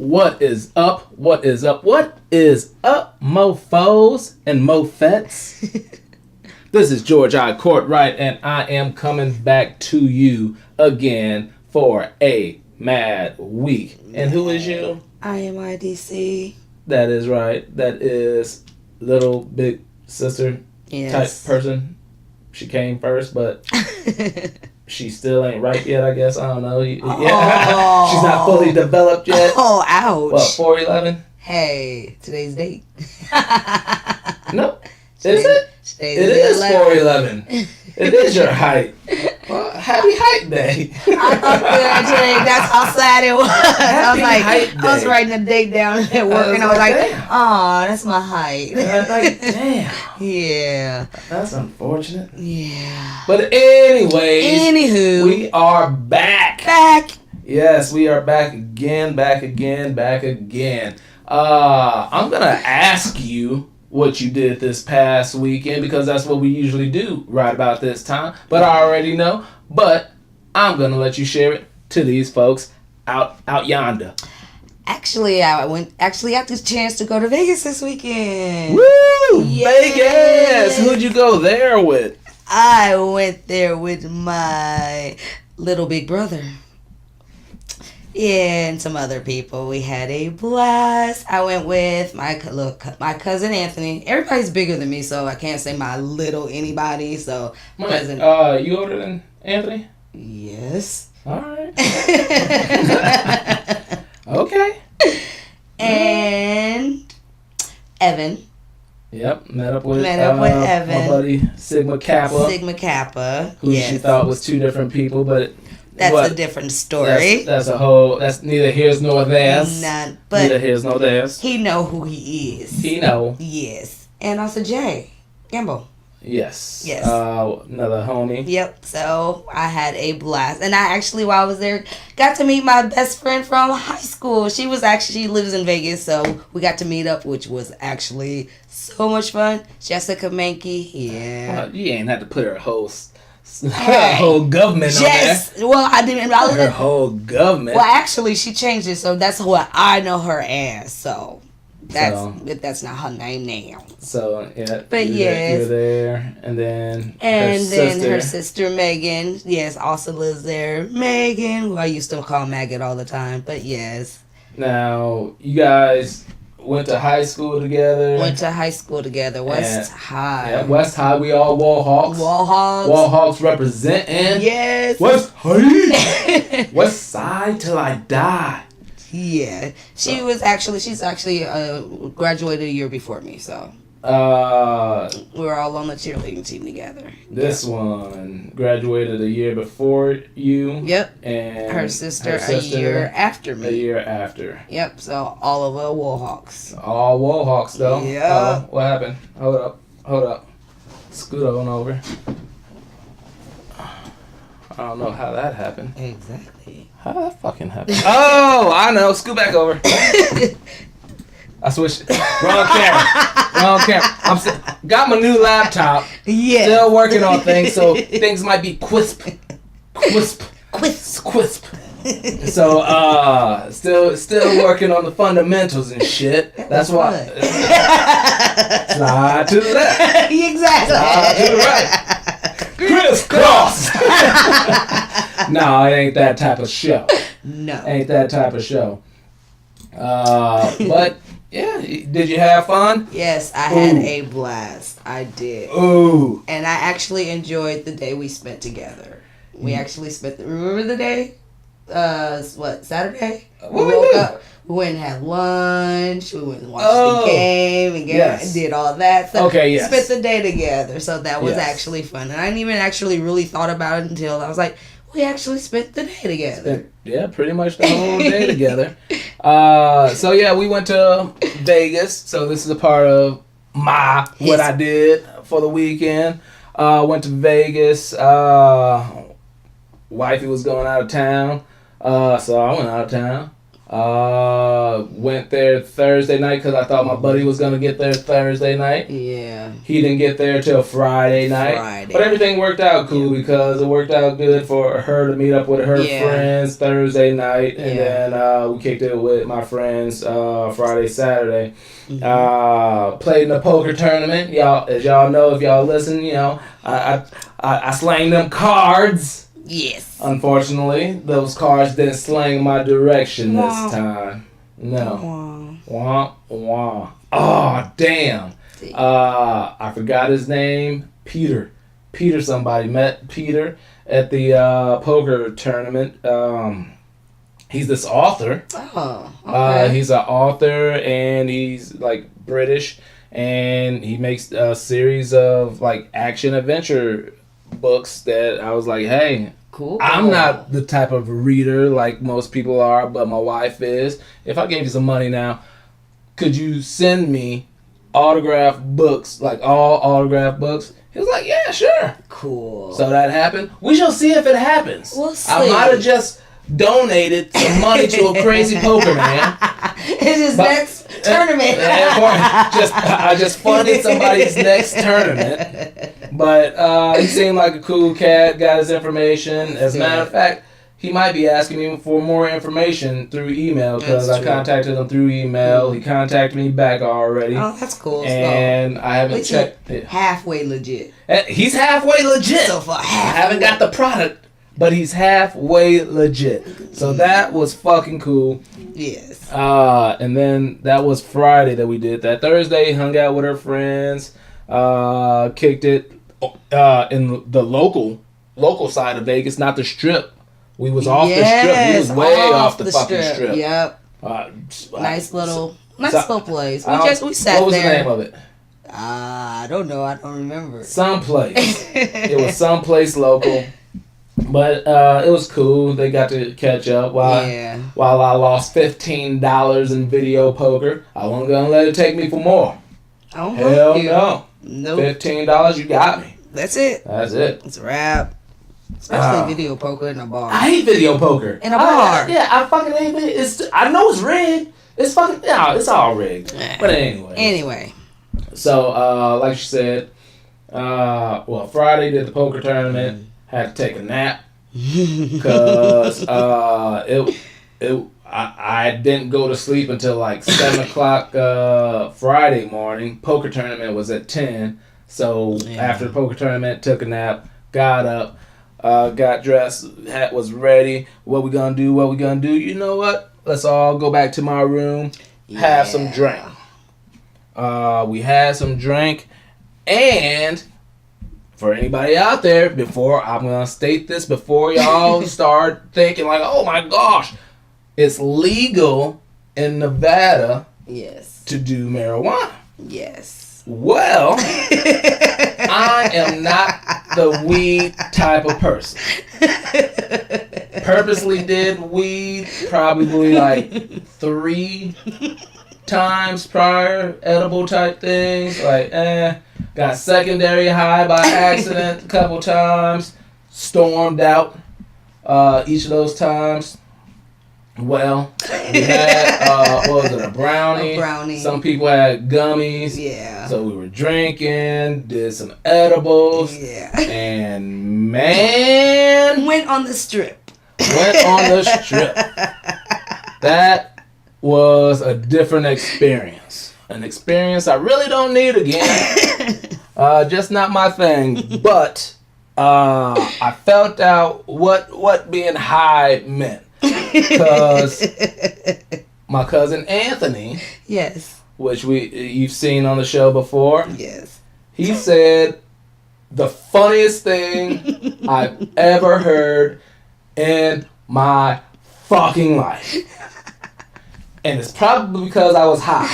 What is up? What is up? What is up, mofos and mofettes? This is George I. Cortright, and I am coming back to you again for a mad week. And who is you? I am IDC. That is right. That is little big sister type person. She came first, but she still ain't ripe yet, I guess. I don't know. Yeah. She's not fully developed yet. Oh, ouch. What, 4'11"? Hey, today's date. No. Is it? It is 4'11". It is your height. Well, happy height day. I thought that's how sad it was. Happy height day. I was writing the date down at work, and I was like, "Oh, that's my height." I was like, damn. Yeah. That's unfortunate. Yeah. But anyways, anywho, we are back. Yes, we are back again. I'm gonna ask you what you did this past weekend, because that's what we usually do right about this time. But I already know. But I'm gonna let you share it to these folks out yonder. Actually, I got this chance to go to Vegas this weekend. Woo! Vegas! Who'd you go there with? I went there with my little big brother. Yeah, and some other people. We had a blast. I went with my cousin Anthony. Everybody's bigger than me, so I can't say my little anybody. So cousin. You older than Anthony? Yes. All right. Okay. And Evan. Yep, met up with Evan. My buddy Sigma Kappa. Who she thought was two different people, but that's a different story. That's neither here's nor there's. Neither here's nor there's. He know who he is. He know. Yes. And also Jay Gamble. Yes. Another homie. Yep. So I had a blast, and I actually, while I was there, got to meet my best friend from high school. She lives in Vegas, so we got to meet up, which was actually so much fun. Jessica Mankey. Yeah. Well, you ain't had to put her whole government on there. Well, I didn't. Her whole government. Well, actually, she changed it, so that's what I know her as. So that's not her name now. So yeah. But yes, you were there, and then her sister Megan, yes, also lives there. Megan, who I used to call Maggot all the time. But yes. Now you guys went to high school together. West High. Yeah, West High. We all Wallhawks. Wallhawks representing. Yes. West High. West Side till I die. Yeah. She's actually graduated a year before me, so. We were all on the cheerleading team together. This one graduated a year before you. Yep. And her sister a year after me. A year after. Yep. So all of us Wallhawks. All Wallhawks though. Yeah. What happened? Hold up. Scoot on over. I don't know how that happened. Exactly. How that fucking happened? Oh, I know. Scoot back over. I switched. Wrong camera. Got my new laptop. Yeah. Still working on things, so things might be quisp. So, still working on the fundamentals and shit. That's why. Slide to the left. Exactly. Slide to the right. Crisscross. No, it ain't that type of show. No. Ain't that type of show. But yeah, did you have fun? Yes, I had a blast. I did. Ooh. And I actually enjoyed the day we spent together. We actually remember the day? Saturday? What we woke up. We went and had lunch. We went and watched the game and did all that stuff. Okay, yes. Spent the day together. So that was actually fun. And I didn't even actually really thought about it until I was like, we actually spent the day together. Pretty much the whole day together. So yeah, we went to Vegas. So this is a part of what I did for the weekend. Went to Vegas. Wifey was going out of town. So I went out of town. Went there Thursday night because I thought my buddy was gonna get there Thursday night. Yeah. He didn't get there till Friday night. But everything worked out cool because it worked out good for her to meet up with her friends Thursday night, and then we kicked it with my friends Friday, Saturday. Played in the poker tournament. Y'all, as y'all know, if y'all listen, you know, I slang them cards. Yes. Unfortunately, those cards didn't slang my direction this time. No. Wah, wah. Oh, damn. I forgot his name. Peter. Somebody met Peter at the poker tournament. He's this author. Oh, okay. He's an author, and he's like British, and he makes a series of like action adventure books that I was like, hey, cool. I'm not the type of reader like most people are, but my wife is. If I gave you some money now, could you send me autographed books, like all autographed books? He was like, yeah, sure. Cool. So that happened. We shall see if it happens. We'll see. I might have just donated some money to a crazy poker man. It's his next tournament. I just funded somebody's next tournament. But he seemed like a cool cat, got his information. As a matter of fact, he might be asking me for more information through email because I contacted him through email. He contacted me back already. Oh, that's cool. And I haven't checked it. Halfway legit. He's halfway legit. So far, I haven't got the product, but he's halfway legit. So that was fucking cool. Yes. And then that was Friday that we did that. Thursday, hung out with our friends, kicked it in the local side of Vegas, not the Strip. We was off the Strip. We was way off the fucking strip. Yep. Nice little place. We sat there. What was the name of it? I don't know. I don't remember. Someplace. It was someplace local. But it was cool. They got to catch up while I lost $15 in video poker. I wasn't going to let it take me for more. Oh, hell no. Nope. $15, you got me. That's it. It's a wrap. Especially video poker in a bar. I hate video poker. In a bar. I fucking hate it. I know it's rigged. It's fucking, it's all rigged. But anyway. So, like she said, Friday did the poker tournament. Had to take a nap because I didn't go to sleep until like 7 o'clock Friday morning. Poker tournament was at 10. So after the poker tournament, took a nap, got up, got dressed, hat was ready. What we gonna do? You know what? Let's all go back to my room, have some drink. We had some drink, and for anybody out there, I'm gonna state this before y'all start thinking like, oh my gosh, it's legal in Nevada to do marijuana. Yes. Well, I am not the weed type of person. Purposely did weed probably like 3 times prior, edible type things. Like, got secondary high by accident a couple times. Stormed out each of those times. Well, we had, what was it, a brownie? A brownie. Some people had gummies. Yeah. So we were drinking, did some edibles. Yeah. And man. Went on the strip. That was a different experience. An experience I really don't need again. Just not my thing. But I felt out what being high meant. Because my cousin Anthony, which you've seen on the show before, he said the funniest thing I've ever heard in my fucking life. And it's probably because I was high.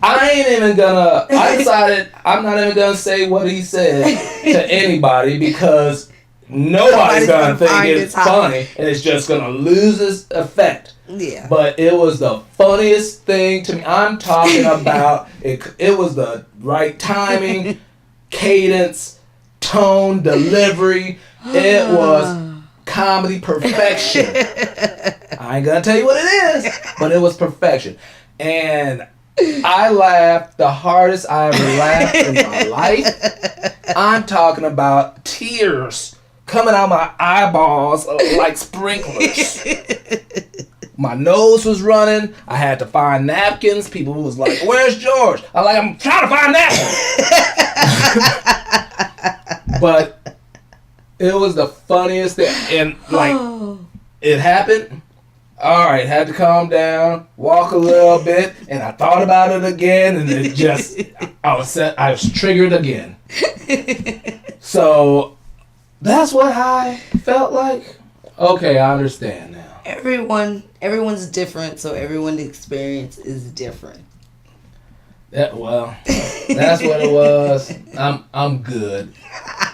I decided I'm not even gonna say what he said to anybody because nobody's gonna think it's funny and it's just gonna lose its effect. Yeah. But it was the funniest thing to me. I'm talking about it was the right timing, cadence, tone, delivery. It was comedy perfection. I ain't gonna tell you what it is, but it was perfection. And I laughed the hardest I ever laughed in my life. I'm talking about tears coming out my eyeballs like sprinklers. My nose was running. I had to find napkins. People was like, "Where's George?" I'm trying to find napkins. But it was the funniest thing. And it happened. All right, had to calm down, walk a little bit, and I thought about it again, and it just, I was triggered again. So that's what I felt like. Okay, I understand now. Everyone's different, so everyone's experience is different. Yeah, well, that's what it was. I'm good.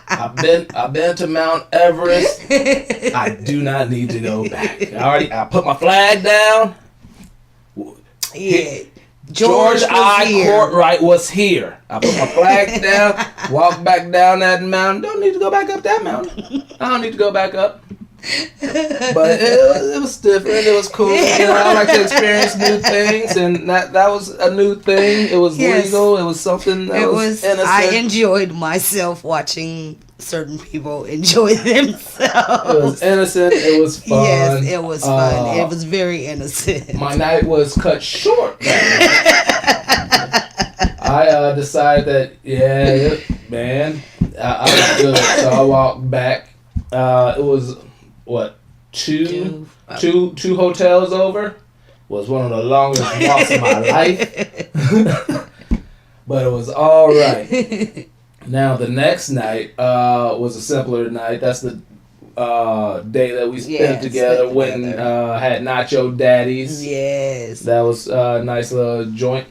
I've been to Mount Everest. I do not need to go back. I put my flag down. Yeah. George Cortright was here. I put my flag down, walked back down that mountain. Don't need to go back up that mountain. I don't need to go back up. But it was different. It was cool. I like to experience new things, and that was a new thing. It was legal. It was something that was innocent. I enjoyed myself watching certain people enjoy themselves. It was innocent. It was fun. Yes, it was fun. It was very innocent. My night was cut short. I decided that man, I was good, so I walked back. It was. What, two hotels over? Was one of the longest walks of my life. But it was all right. Now, the next night was a simpler night. That's the day that we spent together. Went and had Nacho Daddies. Yes. That was a nice little joint.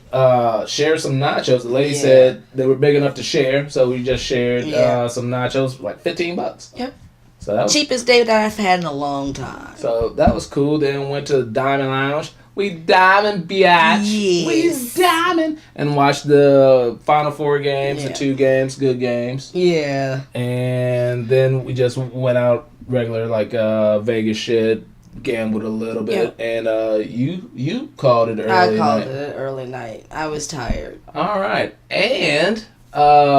Shared some nachos. The lady said they were big enough to share, so we just shared some nachos, like $15. Yep. So that was cheapest date that I've had in a long time. So that was cool. Then went to the Diamond Lounge. We diamond, biatch. Yes. We diamond. And watched the Final Four games, the 2 games, good games. Yeah. And then we just went out regular, like Vegas shit, gambled a little bit. And you called it early night. I called it early night. I was tired. All right. And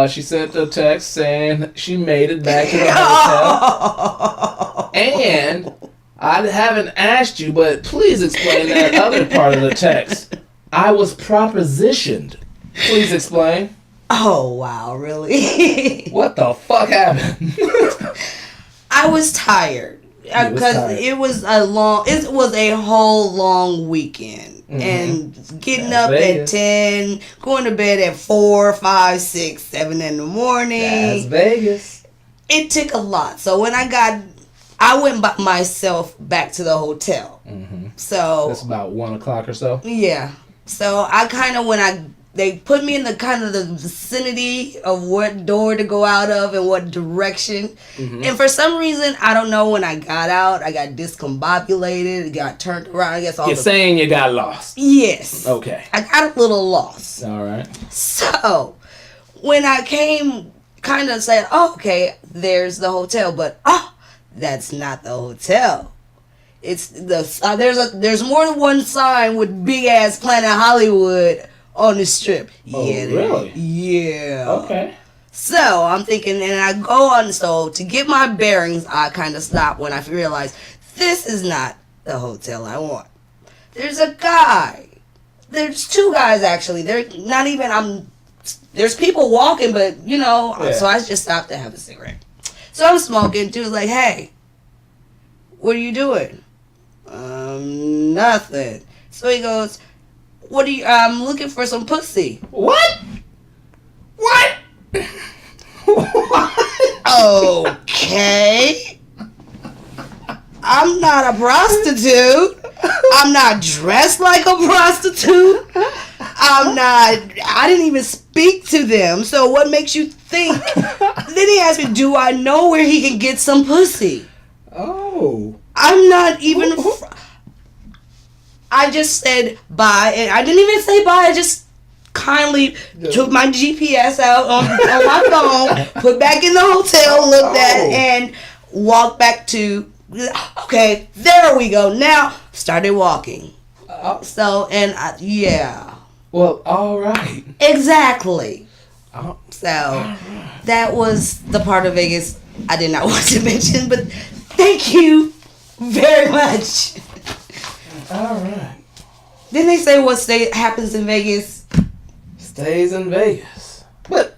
she sent a text saying she made it back to the hotel. And I haven't asked you, but please explain that other part of the text. I was propositioned. Please explain. Oh, wow, really? What the fuck happened? I was tired. Because it was a whole long weekend. Mm-hmm. And getting up Vegas. At 10, going to bed at 4, 5, 6, 7 in the morning. That's Vegas. It took a lot. So when I went by myself back to the hotel. Mm-hmm. So that's about 1 o'clock or so. Yeah. So I kind of they put me in the kind of the vicinity of what door to go out of and what direction. Mm-hmm. And for some reason, I don't know, when I got out, I got discombobulated, got turned around. I guess You're saying you got lost. Yes. Okay. I got a little lost. All right. So when I came, kind of said, oh, okay, there's the hotel, but that's not the hotel. It's there's more than one sign with big ass Planet Hollywood on the strip. Oh, really? Yeah. Okay. So I'm thinking, and I go on, so to get my bearings, I kind of stop when I realize this is not the hotel I want. There's a guy. There's 2 guys, actually. They're not even, there's people walking, but, so I just stopped to have a cigarette. So I'm smoking. Dude's like, hey, what are you doing? Nothing. So he goes, I'm looking for some pussy. What? What? Okay. I'm not a prostitute. I'm not dressed like a prostitute. I didn't even speak to them. So what makes you think? Then he asked me, do I know where he can get some pussy? Oh. I'm not even... I just said bye, and I didn't even say bye. I just kindly took my GPS out on my phone, put back in the hotel, looked at it, and walked back to Okay, there we go. Now started walking. So yeah. Well, all right. Exactly. Oh, So that was the part of Vegas I did not want to mention, but thank you very much. all right. Didn't they say what happens in Vegas? Stays in Vegas.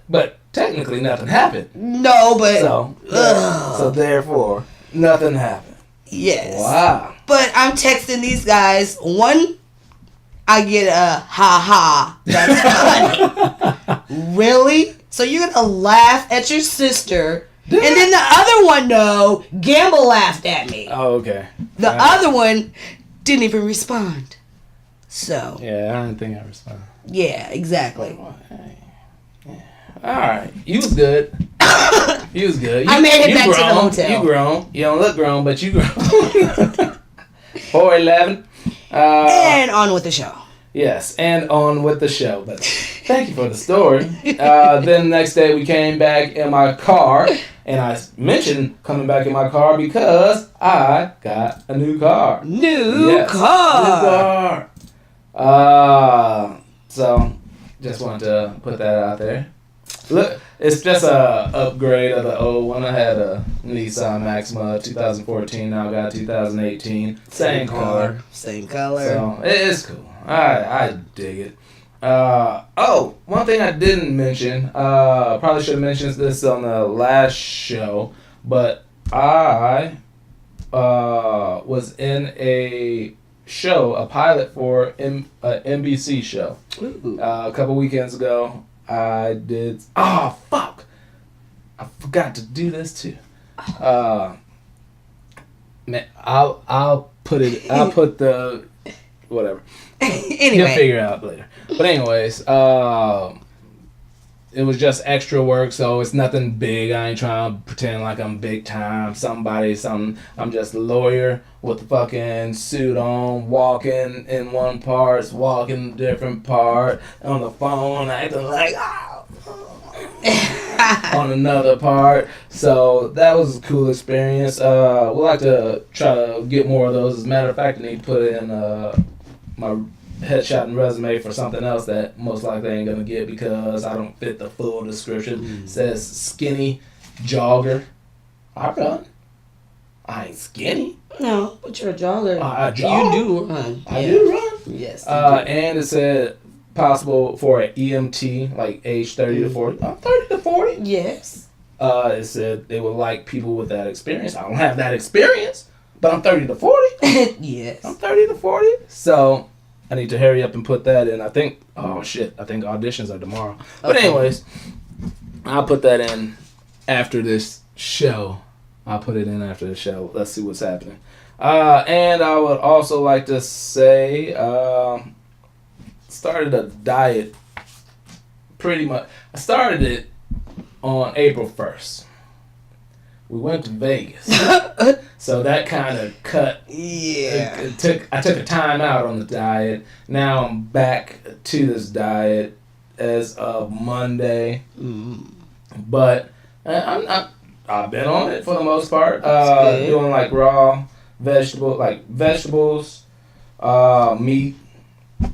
But technically nothing happened. No, but So therefore, nothing happened. yes. Wow. But I'm texting these guys. One, I get a ha ha. That's funny. Really? So you're gonna laugh at your sister, and then the other one, no, Gamble laughed at me. Oh, okay. The other one didn't even respond. So Yeah, I didn't think I responded. yeah, exactly. Yeah. All right. You was good. You was good. I made it back to the hotel. You grown. You don't look grown, but you grown. 4'11". And on with the show. Yes, and on with the show. But thank you for the story. Then next day we came back in my car, and I mentioned coming back in my car because I got a new car. New car. So just wanted to put that out there. Look, it's just a upgrade of the old one. I had a Nissan Maxima 2014. Now I got 2018. Same color. Same color. So it's cool. I dig it. One thing I didn't mention. Probably should have mentioned this on the last show, but I was in a show, a pilot for an NBC show. A couple weekends ago. I did. Oh fuck! I forgot to do this too. Man, I'll put it. I'll put the whatever. Anyway, You'll figure it out later. But anyways, it was just extra work, so it's nothing big. I ain't trying to pretend like I'm big time. Something. I'm just a lawyer with a fucking suit on, walking in one part, walking a different part, on the phone, acting like, on another part. So that was a cool experience. We'd like to try to get more of those. As a matter of fact, I need to put in my headshot and resume for something else that most likely I ain't gonna get because I don't fit the full description. It says skinny jogger. I run. I ain't skinny. no, but you're a jogger. I jog. You do run. I do run. Yes. And it said possible for an EMT, like age 30 to 40. I'm 30 to 40. Yes. It said they would like people with that experience. I don't have that experience, but I'm 30 to 40. Yes. I'm 30 to 40. So I need to hurry up and put that in. I think auditions are tomorrow. But anyways, I'll put that in after this show. I'll put it in after the show. Let's see what's happening. And I would also like to say, started a diet pretty much. I started it on April 1st. We went to Vegas. So that kind of cut. Yeah. I took a time out on the diet. Now I'm back to this diet as of Monday. But I've been on it for the most part. Doing like raw vegetables, meat,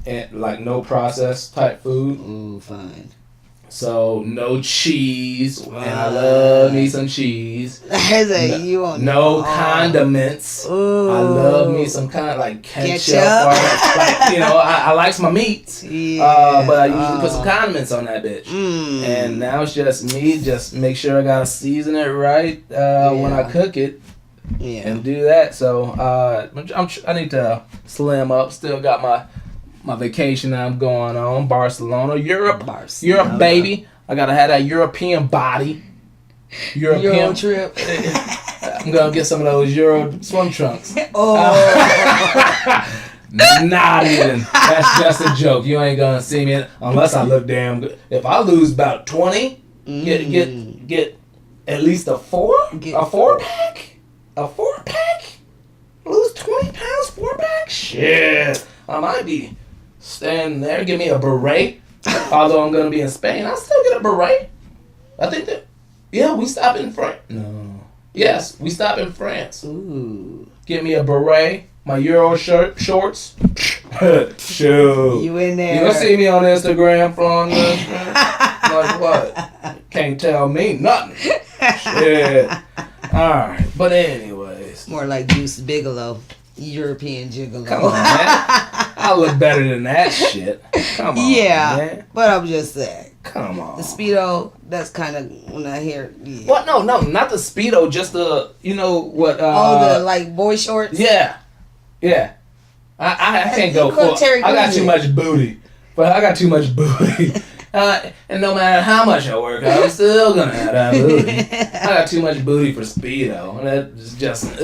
and like no processed type food. Ooh, fine. So no cheese, and I love me some cheese. No condiments. Ooh. I love me some kind of like ketchup. Or like, I like my meats. Yeah. But I usually put some condiments on that bitch. And now it's just me. Just make sure I gotta season it right when I cook it. Yeah. And do that. So I need to slim up. Still got my vacation that I'm going on, Barcelona, Europe, baby. I gotta have that European body. Euro trip. I'm gonna get some of those Euro swim trunks. Oh. Not even. That's just a joke. You ain't gonna see me unless I look damn good. If I lose about 20, get at least a 4-pack. A 4-pack. Lose 20 pounds, 4-pack. Shit, I might be standing there. Give me a beret. Although I'm gonna be in Spain, I'll still get a beret. I think that. Yeah, we stop in front. No. Yes, we stop in France. Ooh. Get me a beret, my Euro shorts. Shoot. You in there? You gonna see me on Instagram flowing this? Like what? Can't tell me nothing. Shit. Alright, but anyways. More like Juice Bigelow. European gigolo. Come on, man. I look better than that shit. Come on, yeah, man. but I'm just saying. Come on. The Speedo, that's kind of when I hear. Yeah. What? No, not the Speedo. Just the, you know what? The like boy shorts. Yeah. I can't go full. I got too much booty, but I got too much booty. And no matter how much I work out, I'm still gonna have that booty. I got too much booty for Speedo. That's just be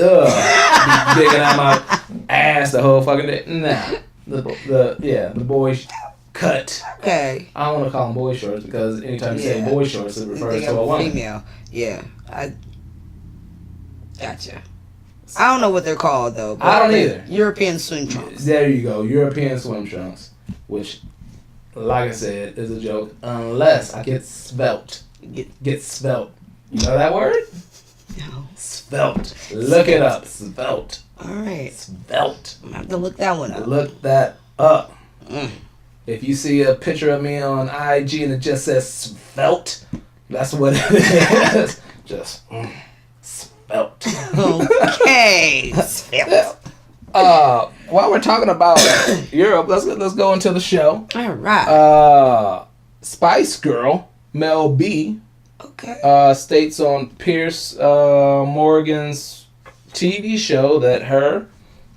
digging out my ass the whole fucking day. Nah, the boy cut. Okay. I don't want to call them boy shorts because anytime you say boy shorts, it refers to a woman. Female. Yeah, I gotcha. I don't know what they're called though. I don't either. European swim trunks. There you go, European swim trunks, which, like I said, is a joke unless I get svelte. Get svelte. You know that word? No. Svelte. Look it up. Svelte. All right. Svelte. I'm gonna have to look that one up. Look that up. If you see a picture of me on IG and it just says svelte, that's what it is. Just svelte. Okay. Svelte. While we're talking about Europe, let's go into the show. All right. Spice Girl Mel B. Okay. States on Pierce Morgan's TV show that her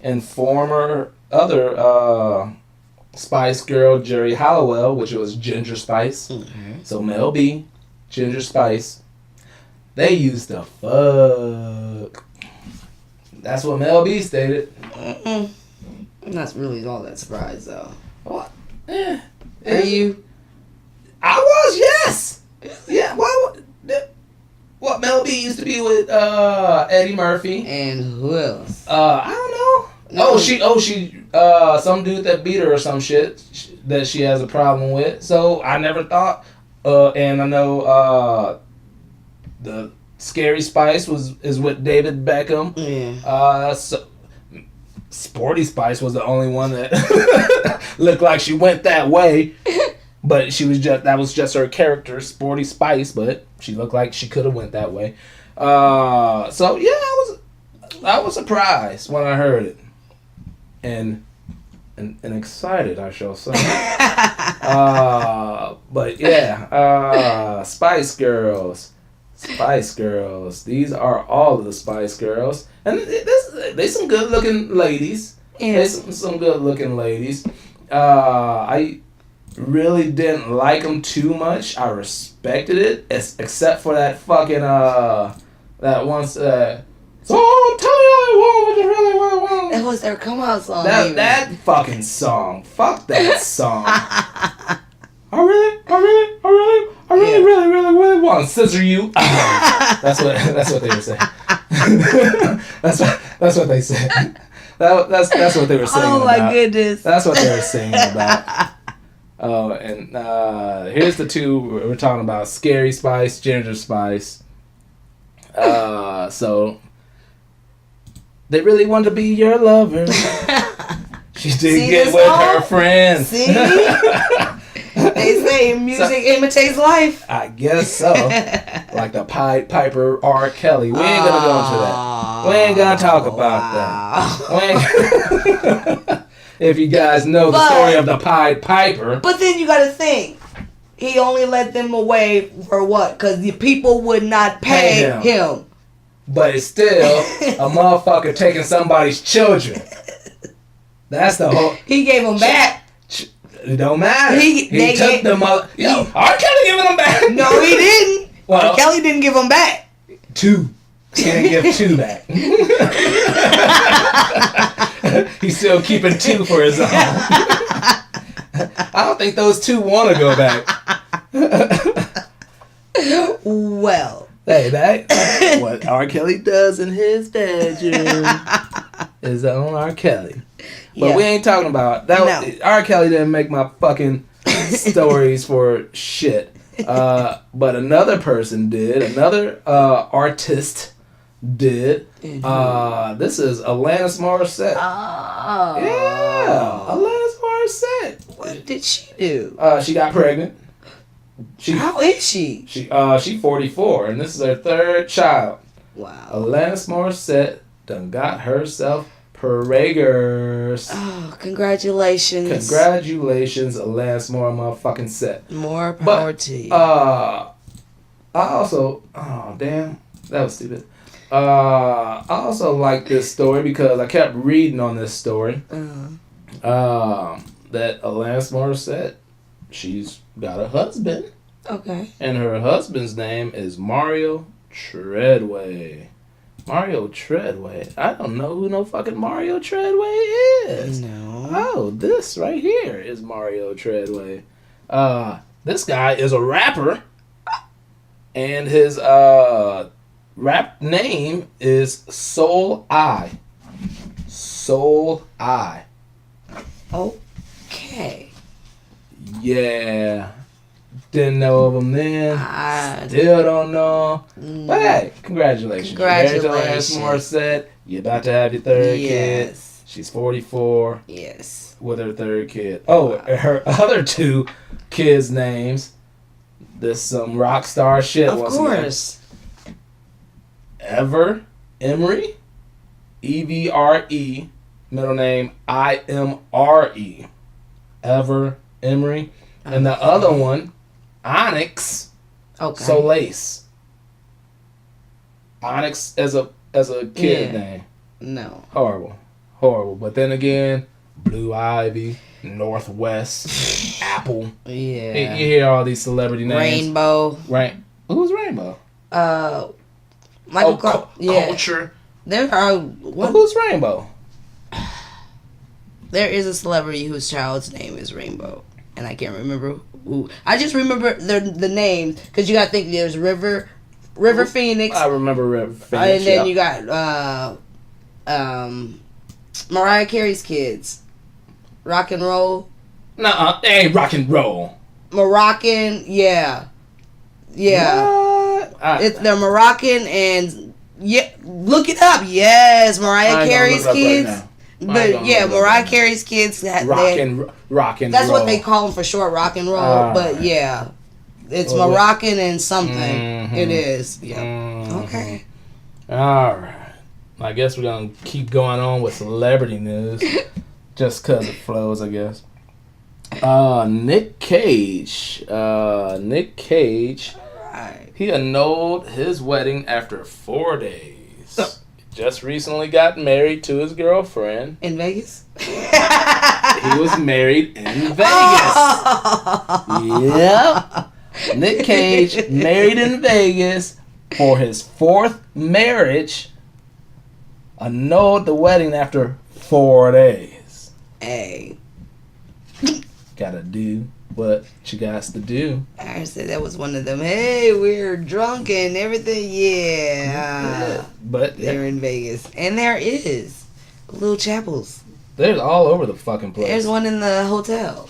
and former other Spice Girl Jerry Halliwell, which was Ginger Spice, so Mel B, Ginger Spice, they used to fuck. That's what Mel B stated. I'm not really all that surprised though. What? Are you? I was, yes. Yeah. What Mel B used to be with Eddie Murphy. And who else? I don't know. No. She some dude that beat her or some shit that she has a problem with. So I never thought. And I know the Scary Spice is with David Beckham. Yeah. So Sporty Spice was the only one that looked like she went that way. But that was just her character, Sporty Spice, but she looked like she could have went that way. So yeah, I was surprised when I heard it. And excited, I shall say. But yeah, Spice Girls. These are all of the Spice Girls. And they some good looking ladies. Yes. They some good looking ladies. I really didn't like them too much. I respected it, except for that fucking that once so tell me all you want, what you really want. That was their come out song. That fucking song. Fuck that song. I really want to scissor you. That's what they were saying. that's what they said. That's what they were saying. Oh my goodness. That's what they were singing about. Oh, and here's the two we're talking about: Scary Spice, Ginger Spice. So they really wanted to be your lover. She did get with her friends. See? They say music imitates life. I guess so. Like the Pied Piper R. Kelly. We ain't gonna go into that. We ain't gonna talk about that. If you guys know the story of the Pied Piper. But then you gotta think. He only let them away for what? Because the people would not pay him. But it's still a motherfucker taking somebody's children. That's the whole... He gave them back. It don't matter. He took them up. Yo, R. Kelly giving them back. No, he didn't. Well, R. Kelly didn't give them back. 2. He didn't give 2 back. He's still keeping 2 for his own. I don't think those 2 want to go back. Well. Hey, that what R. Kelly does in his bedroom is on R. Kelly. But we ain't talking about that. No. R. Kelly didn't make my fucking stories for shit. But another person did. Another artist did. Mm-hmm. This is Alanis Morissette. Oh. Yeah, Alanis Morissette. What did she do? She got pregnant. How is she? She 44, and this is her third child. Wow. Alanis Morissette done got herself preggers. Oh, congratulations. Congratulations, Alanis motherfucking set. More power to you. I also, oh damn, that was stupid. I also like this story because I kept reading on this story. That Alanis Morissette, she's got a husband. Okay. And her husband's name is Mario Treadway. Mario Treadway. I don't know who no fucking Mario Treadway is. No. Oh, this right here is Mario Treadway. This guy is a rapper. And his rap name is Soul I. Soul I. Okay. Yeah. Didn't know of him then. Still don't know. But hey, congratulations. Congratulations. You're married to Alanis Morissette. You're about to have your third kid. She's 44. Yes. With her third kid. Oh, her other two kids' names. This some rock star shit. Of course. Ever Emery. EVRE. Middle name IMRE. Ever Emery. And the other one, Onyx Solace. Onyx as a kid name. No. Horrible. But then again, Blue Ivy, Northwest, Apple. Yeah. You hear all these celebrity names. Rainbow. Who's Rainbow? Michael Culture. There are. Who's Rainbow? There is a celebrity whose child's name is Rainbow. And I can't remember who. I just remember the names because you got to think there's River Phoenix. I remember River Phoenix. And then you got Mariah Carey's kids. Rock and Roll. Nuh-uh. Hey, Rock and Roll. Moroccan, yeah. They're Moroccan and look it up. Yes, Mariah Carey's kids. Right, but yeah, Mariah Carey's kids. Rock and that's roll. what they call them for short, rock and roll. But yeah, it's Moroccan and something. Mm-hmm. It is. Yeah. Mm-hmm. Okay. All right. I guess we're gonna keep going on with celebrity news, just cause it flows, I guess. Nick Cage. Right. He annulled his wedding after 4 days. Just recently got married to his girlfriend. In Vegas? He was married in Vegas. Yep. Nick Cage married in Vegas for his fourth marriage. Annulled the wedding after 4 days. Hey. Gotta do what you got to do. I said that was one of them. Hey, we're drunk and everything. Yeah. But they're in Vegas. And there is little chapels. There's all over the fucking place. There's one in the hotel.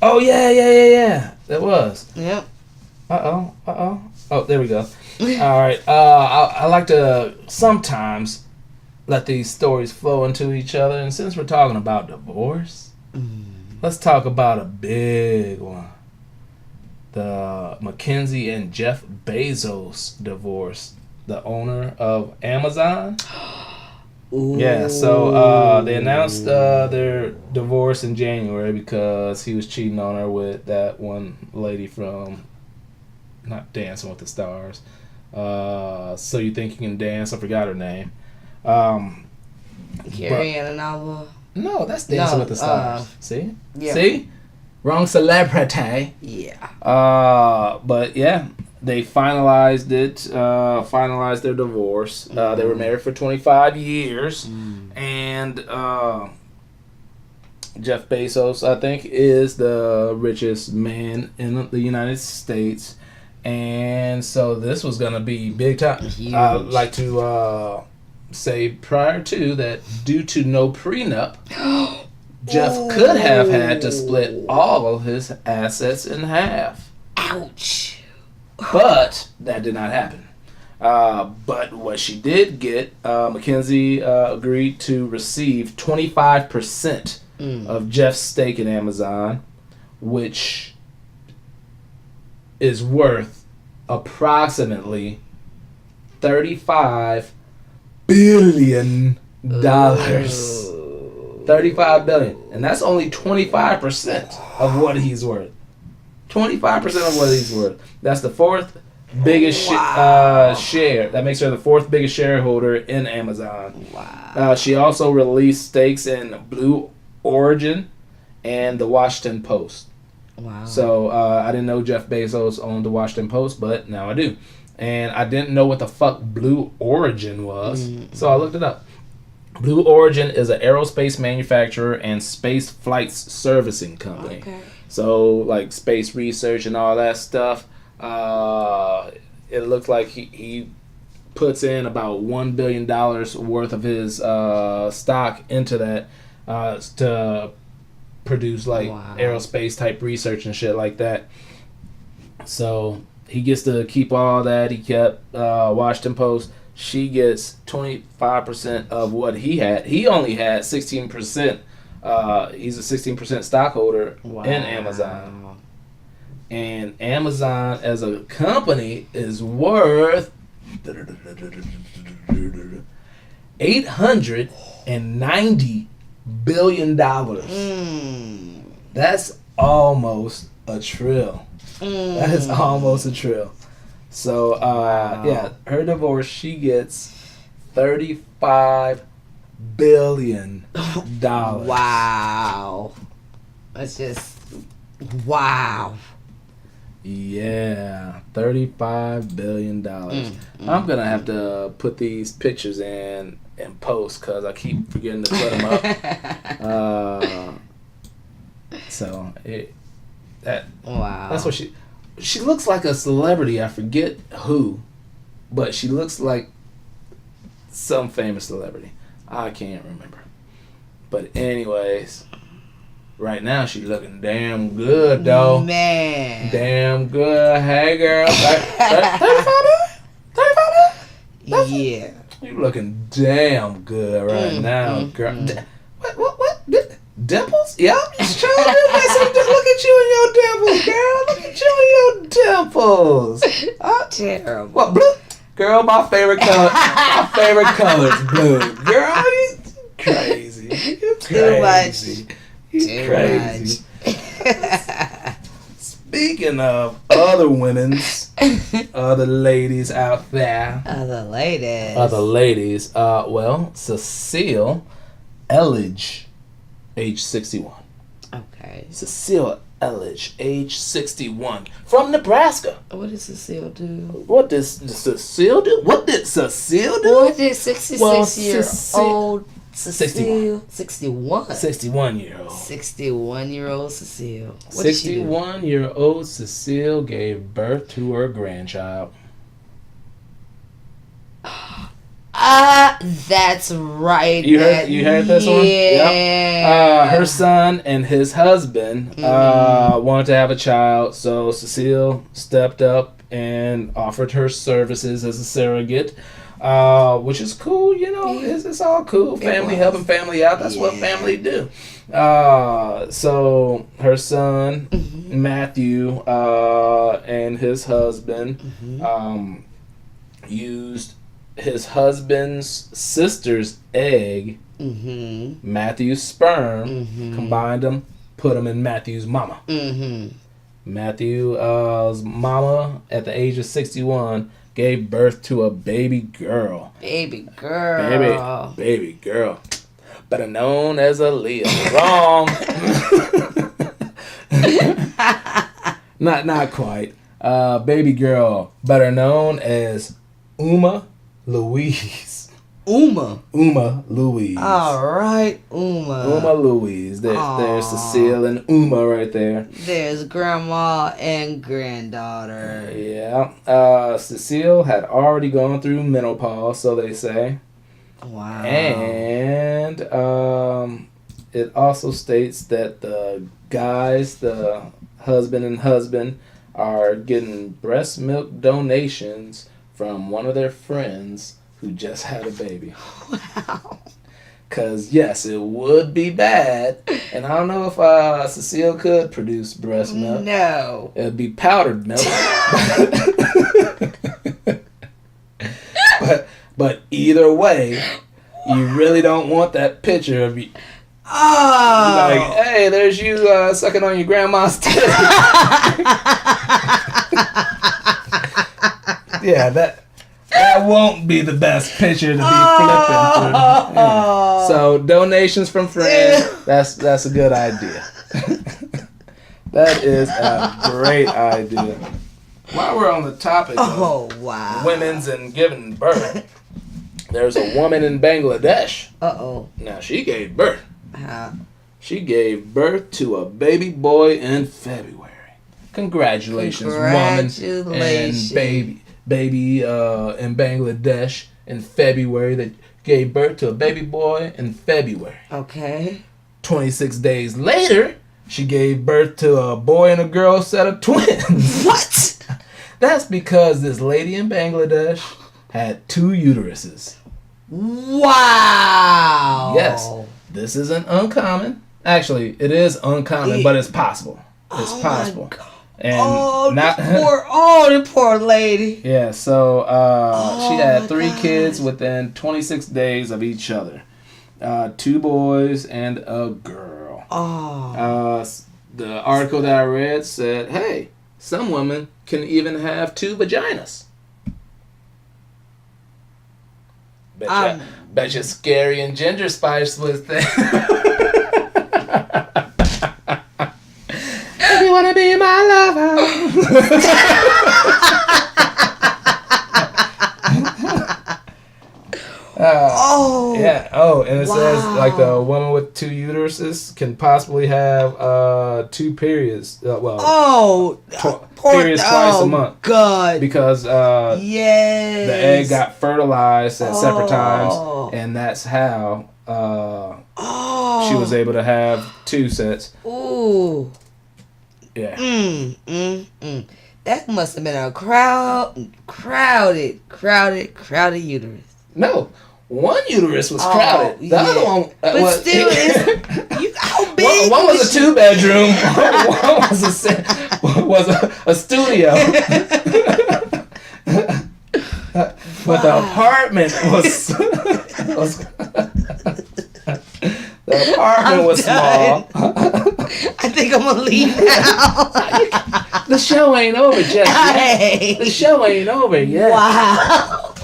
Oh, yeah. There was. Yep. Uh-oh. Oh, there we go. All right. I like to sometimes let these stories flow into each other. And since we're talking about divorce, let's talk about a big one. The Mackenzie and Jeff Bezos divorce. The owner of Amazon. Ooh. Yeah, so they announced their divorce in January because he was cheating on her with that one lady from not Dancing with the Stars. So You Think You Can Dance? I forgot her name. Carrie Ann Alba. No, that's Dancing with the Stars. See? Yeah. See? Wrong celebrity. Yeah. But yeah, they finalized their divorce. They were married for 25 years. And Jeff Bezos, I think, is the richest man in the United States. And so this was going to be big time. I'd like to say prior to that, due to no prenup, Jeff could have had to split all of his assets in half. Ouch. But that did not happen. But what she did get, Mackenzie agreed to receive 25% of Jeff's stake in Amazon, which is worth approximately $35 billion. $35 billion. And that's only 25% of what he's worth. 25% of what he's worth. That's the fourth biggest share. That makes her the fourth biggest shareholder in Amazon. Wow. She also released stakes in Blue Origin and the Washington Post. Wow. So I didn't know Jeff Bezos owned the Washington Post, but now I do. And I didn't know what the fuck Blue Origin was, so I looked it up. Blue Origin is an aerospace manufacturer and space flights servicing company. Okay. So, like space research and all that stuff. It looks like he puts in about $1 billion worth of his stock into that to produce like aerospace type research and shit like that. So he gets to keep all that. He kept Washington Post. She gets 25% of what he had. He only had 16%. He's a 16% stockholder in Amazon. And Amazon as a company is worth $890 billion. That's almost a trill. That is almost a trill. So, yeah, her divorce, she gets $35 billion. Wow. That's just, wow. Yeah, $35 billion. I'm going to have to put these pictures in post because I keep forgetting to put them up. That's what she looks like a celebrity. I forget who, but she looks like some famous celebrity. I can't remember. But anyways, right now she's looking damn good though. Man. Damn good. Hey girl. $35? Yeah. You looking damn good right now, girl. What? Dimples? Yeah, I'm just trying to look at you and your dimples, girl. Look at you and your dimples. Terrible. What, blue? Girl, my favorite color. My favorite color is blue. Girl, you crazy. You crazy. You crazy. Speaking of other other ladies out there. Other ladies. Well, Cecile Elledge. Age 61. Okay. Cecile Elledge, age 61, from Nebraska. What does Cecile do? What did Cecile do? What did 66-year-old Cecile? 61. 61-year-old. 61-year-old Cecile. What did she do? 61-year-old Cecile gave birth to her grandchild. That's right. You heard this one? Yep. Her son and his husband wanted to have a child, so Cecile stepped up and offered her services as a surrogate, which is cool. You know, it's all cool. Family helping family out. That's what family do. So her son Matthew and his husband used his husband's sister's egg, Matthew's sperm, combined them, put them in Matthew's mama. Matthew's mama, at the age of 61, gave birth to a baby girl. Baby girl. Baby girl. Better known as Aaliyah. Wrong. Not quite. Baby girl, better known as Uma Louise. Uma Louise. All right, Uma Louise. There's Cecile and Uma right there. There's grandma and granddaughter. Yeah. Cecile had already gone through menopause, so they say. Wow. And it also states that the guys, the husband and husband, are getting breast milk donations from one of their friends who just had a baby. Wow. Because, yes, it would be bad. And I don't know if Cecile could produce breast milk. No. It would be powdered milk. but either way, you really don't want that picture of you. Oh. Like, hey, there's you sucking on your grandma's titty. Yeah, that won't be the best picture to be flipping through. Yeah. So donations from friends, that's a good idea. That is a great idea. While we're on the topic of women's and giving birth, there's a woman in Bangladesh. Now she gave birth. She gave birth to a baby boy in February. Congratulations, woman and baby in Bangladesh in February that gave birth to a baby boy in February. Okay. 26 days later, she gave birth to a boy and a girl set of twins. What? That's because this lady in Bangladesh had 2 uteruses. Wow. Yes, this isn't uncommon. Actually, it is uncommon, but it's possible. It's possible. And the poor lady. Yeah, so she had 3 kids within 26 days of each other. 2 boys and a girl. The article that I read said, hey, some women can even have 2 vaginas. Bet you Scary and Ginger Spice was there. If you wanna be my lover. Yeah. Oh, and it says like the woman with 2 uteruses can possibly have 2 periods. Periods twice a month. God. Because the egg got fertilized at separate times, and that's how she was able to have 2 sets. Ooh. Yeah. That must have been a crowded uterus. No, one uterus was crowded. The other one, but still, how big? One was a 2-bedroom. One was a studio. But the apartment was small. I think I'm gonna leave now. The show ain't over just yet. Hey. The show ain't over yet. Wow.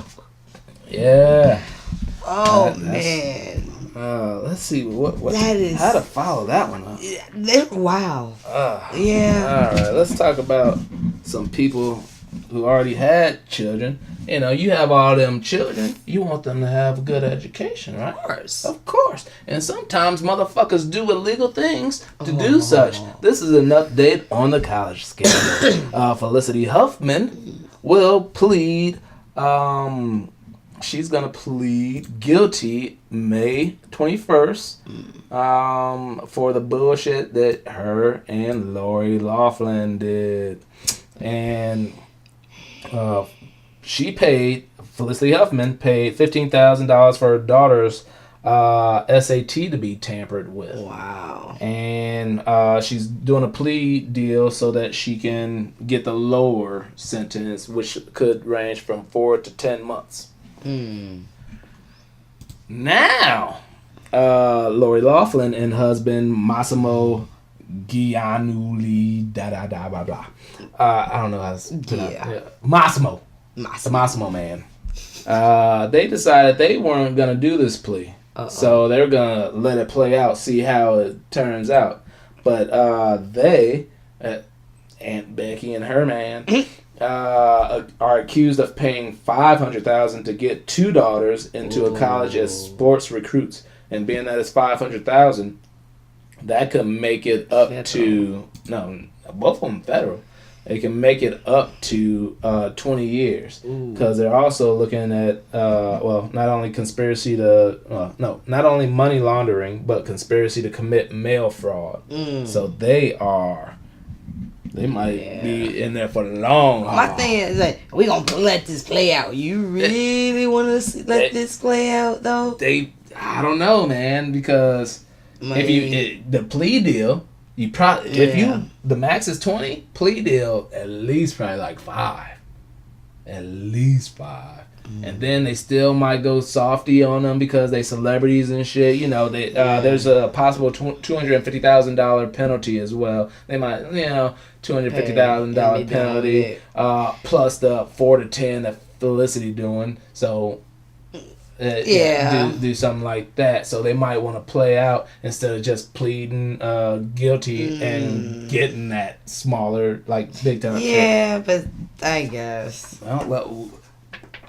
Yeah. Oh man. Let's see what that is, how to follow that one up. Wow. Yeah. All right. Let's talk about some people who already had children. You know, you have all them children. You want them to have a good education, right? Of course. And sometimes motherfuckers do illegal things to do such. This is an update on the college scandal. Felicity Huffman will plead. She's gonna plead guilty May 21st for the bullshit that her and Lori Loughlin did, and Felicity Huffman paid $15,000 for her daughter's SAT to be tampered with. Wow. And she's doing a plea deal so that she can get the lower sentence, which could range from 4 to 10 months. Now, Lori Loughlin and husband Massimo Giannulli, blah blah. I don't know how to pronounce it. Massimo. The Massimo man. They decided they weren't gonna do this plea, so they're gonna let it play out, see how it turns out. But they, Aunt Becky and her man, are accused of paying $500,000 to get 2 daughters into a college as sports recruits, and being that it's $500,000, that could make it up to both of them federal. It can make it up to 20 years because they're also looking at not only not only money laundering but conspiracy to commit mail fraud. So they are They might be in there for the long haul. My thing is like, we gonna let this play out. You really want to let this play out though? I don't know, man, because the plea deal, you probably the max is 20, plea deal at least probably like 5, at least 5. And then they still might go softy on them because they celebrities and shit. You know, there's a possible $250,000 penalty as well. They might, $250,000 penalty plus the 4 to 10 that Felicity doing. So do something like that. So they might want to play out instead of just pleading guilty and getting that smaller, like big time. Yeah, but I guess. Well,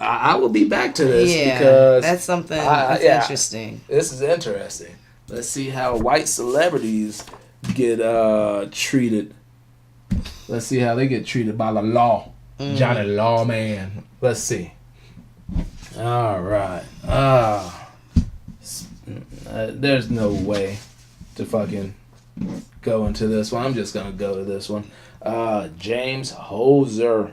I will be back to this because that's something that's interesting. This is interesting. Let's see how white celebrities get treated. Let's see how they get treated by the law. Johnny Lawman. Let's see. All right. There's no way to fucking go into this one. I'm just gonna go to this one. James Holzauer.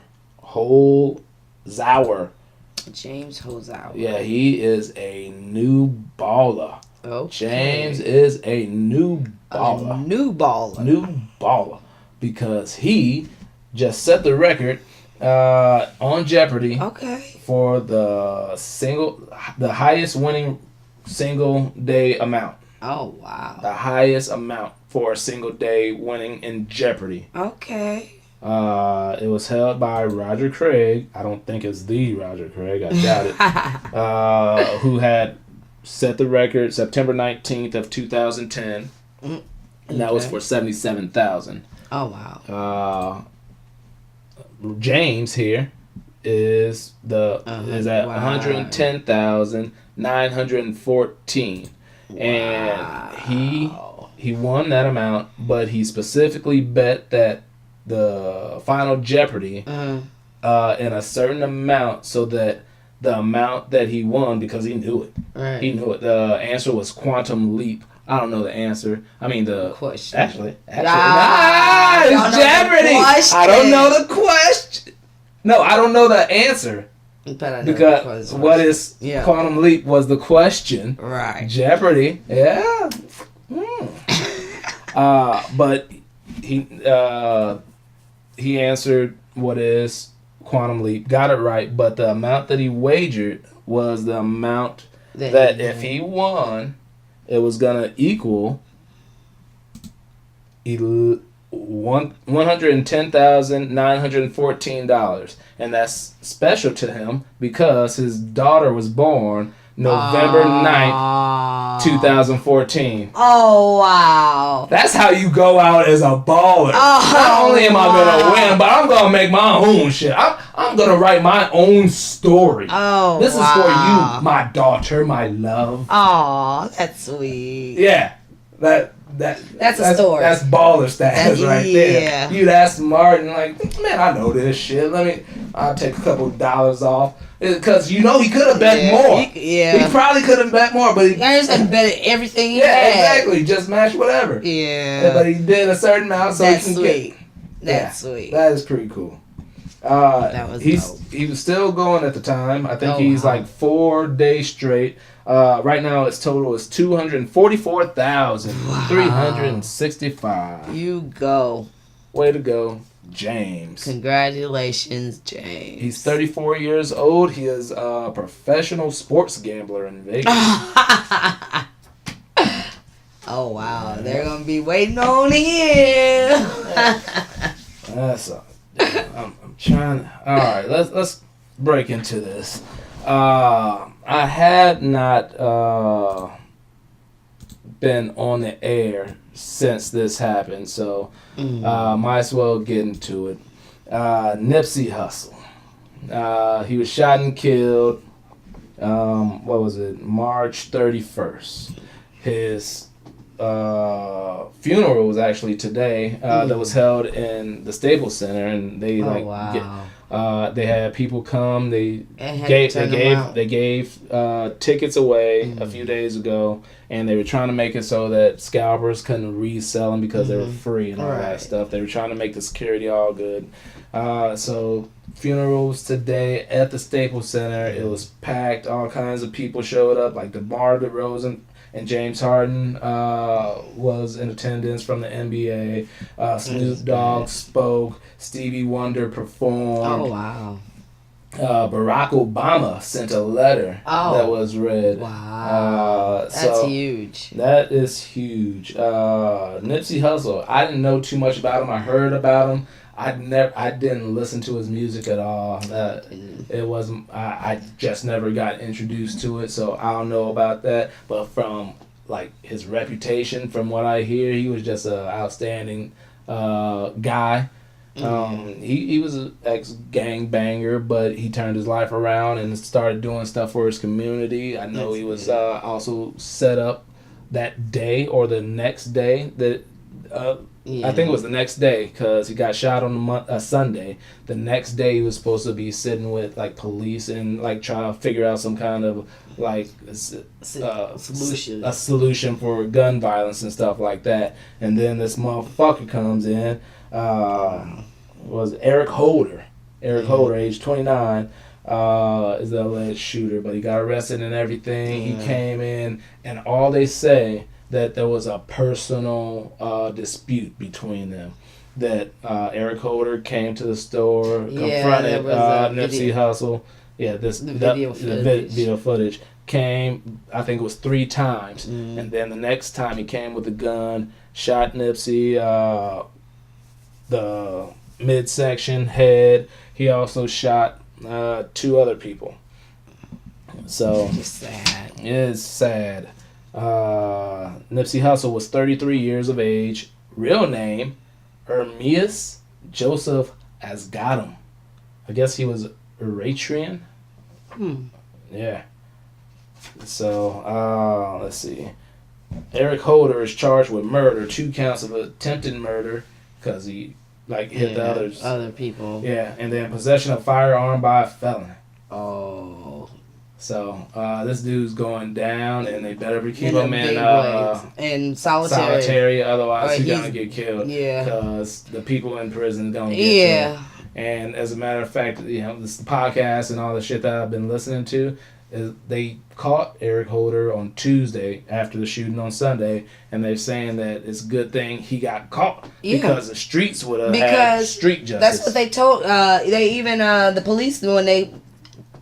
James Holzauer. Yeah, he is a new baller. Okay. James is a new baller. New baller. Because he just set the record on Jeopardy. Okay. For the highest winning single day amount. Oh wow. The highest amount for a single day winning in Jeopardy. Okay. It was held by Roger Craig. I don't think it's the Roger Craig. I doubt it. Who had set the record September 19th of 2010. And that was for 77,000. Oh, wow. James here is at 110,914. Wow. And he won that amount, but he specifically bet that the Final Jeopardy in a certain amount so that the amount that he won, because he knew it. Right. He knew it. The answer was Quantum Leap. I don't know the answer. I mean the question. Actually, it's Jeopardy. I don't know the question. No, I don't know the answer. But I know because what is Quantum Leap was the question. Right. Jeopardy. Yeah. But he answered what is Quantum Leap, got it right, but the amount that he wagered was the amount that if he won, it was gonna equal $110,914, and that's special to him because his daughter was born November 9th, 2014. Oh, wow. That's how you go out as a baller. Oh, not only am I going to win, but I'm going to make my own shit. I'm going to write my own story. Oh, this is for you, my daughter, my love. Oh, that's sweet. Yeah. That's a story. That's baller status right there. Yeah. You that smart and like, man, I know this shit. I'll take a couple dollars off. Because he could have bet more. He probably could have bet more, but he just bet everything he had. Yeah, exactly. Just match whatever. Yeah. But he did a certain amount so that's he can sweet. get. That's sweet. That is pretty cool. That was dope. He was still going at the time. I think he's like 4 days straight. Right now, its total is 244,365. You go. Way to go, James. Congratulations, James. He's 34 years old. He is a professional sports gambler in Vegas. Oh, wow. They're going to be waiting on him. That's I'm trying. All right, let's break into this. I had not been on the air since this happened, so might as well get into it. Nipsey Hussle. He was shot and killed. What was it? March 31st. His funeral was actually today. That was held in the Staples Center, and they They had people come. They And had gave to turn them out. they gave tickets away a few days ago, and they were trying to make it so that scalpers couldn't resell them because they were free and all that Right. stuff. They were trying to make the security all good. So funerals today at the Staples Center. It was packed. All kinds of people showed up, like DeMar DeRozan and James Harden was in attendance from the NBA. Snoop Dogg spoke. Stevie Wonder performed. Oh wow. Barack Obama sent a letter that was read. Wow. That's so huge. That is huge. Nipsey Hussle. I didn't know too much about him. I heard about him. I didn't listen to his music at all. It wasn't. I just never got introduced to it, so I don't know about that. But from like his reputation, from what I hear, he was just an outstanding guy. He was an ex gangbanger, but he turned his life around and started doing stuff for his community. I know he was also set up that day or the next day that. I think it was the next day because he got shot on a Sunday. The next day he was supposed to be sitting with like police and like trying to figure out some kind of like Solution. a solution for gun violence and stuff like that. And then this motherfucker comes in. Was Eric Holder. Eric Holder, age 29, is the alleged shooter, but he got arrested and everything. He came in, and all they say that there was a personal dispute between them. That Eric Holder came to the store, confronted Nipsey Hussle. Yeah, the video footage came. I think it was 3 times, and then the next time he came with a gun, shot Nipsey, the midsection, head. He also shot 2 other people. So It's sad. it's sad. Nipsey Hussle was 33 years of age. Real name, Ermias Joseph Asghadam. I guess he was Eritrean. Yeah. So, let's see. Eric Holder is charged with murder, 2 counts of attempted murder, because he hit the others. Other people. Yeah, and then possession of firearm by a felon. Oh. So this dude's going down, and they better keep him in solitary. Otherwise he's he's gonna get killed. Yeah. Because the people in prison gonna get killed. And as a matter of fact, this podcast and all the shit that I've been listening to, is they caught Eric Holder on Tuesday after the shooting on Sunday, and they're saying that it's a good thing he got caught because the streets would have had street justice. That's what they told. They even the police when they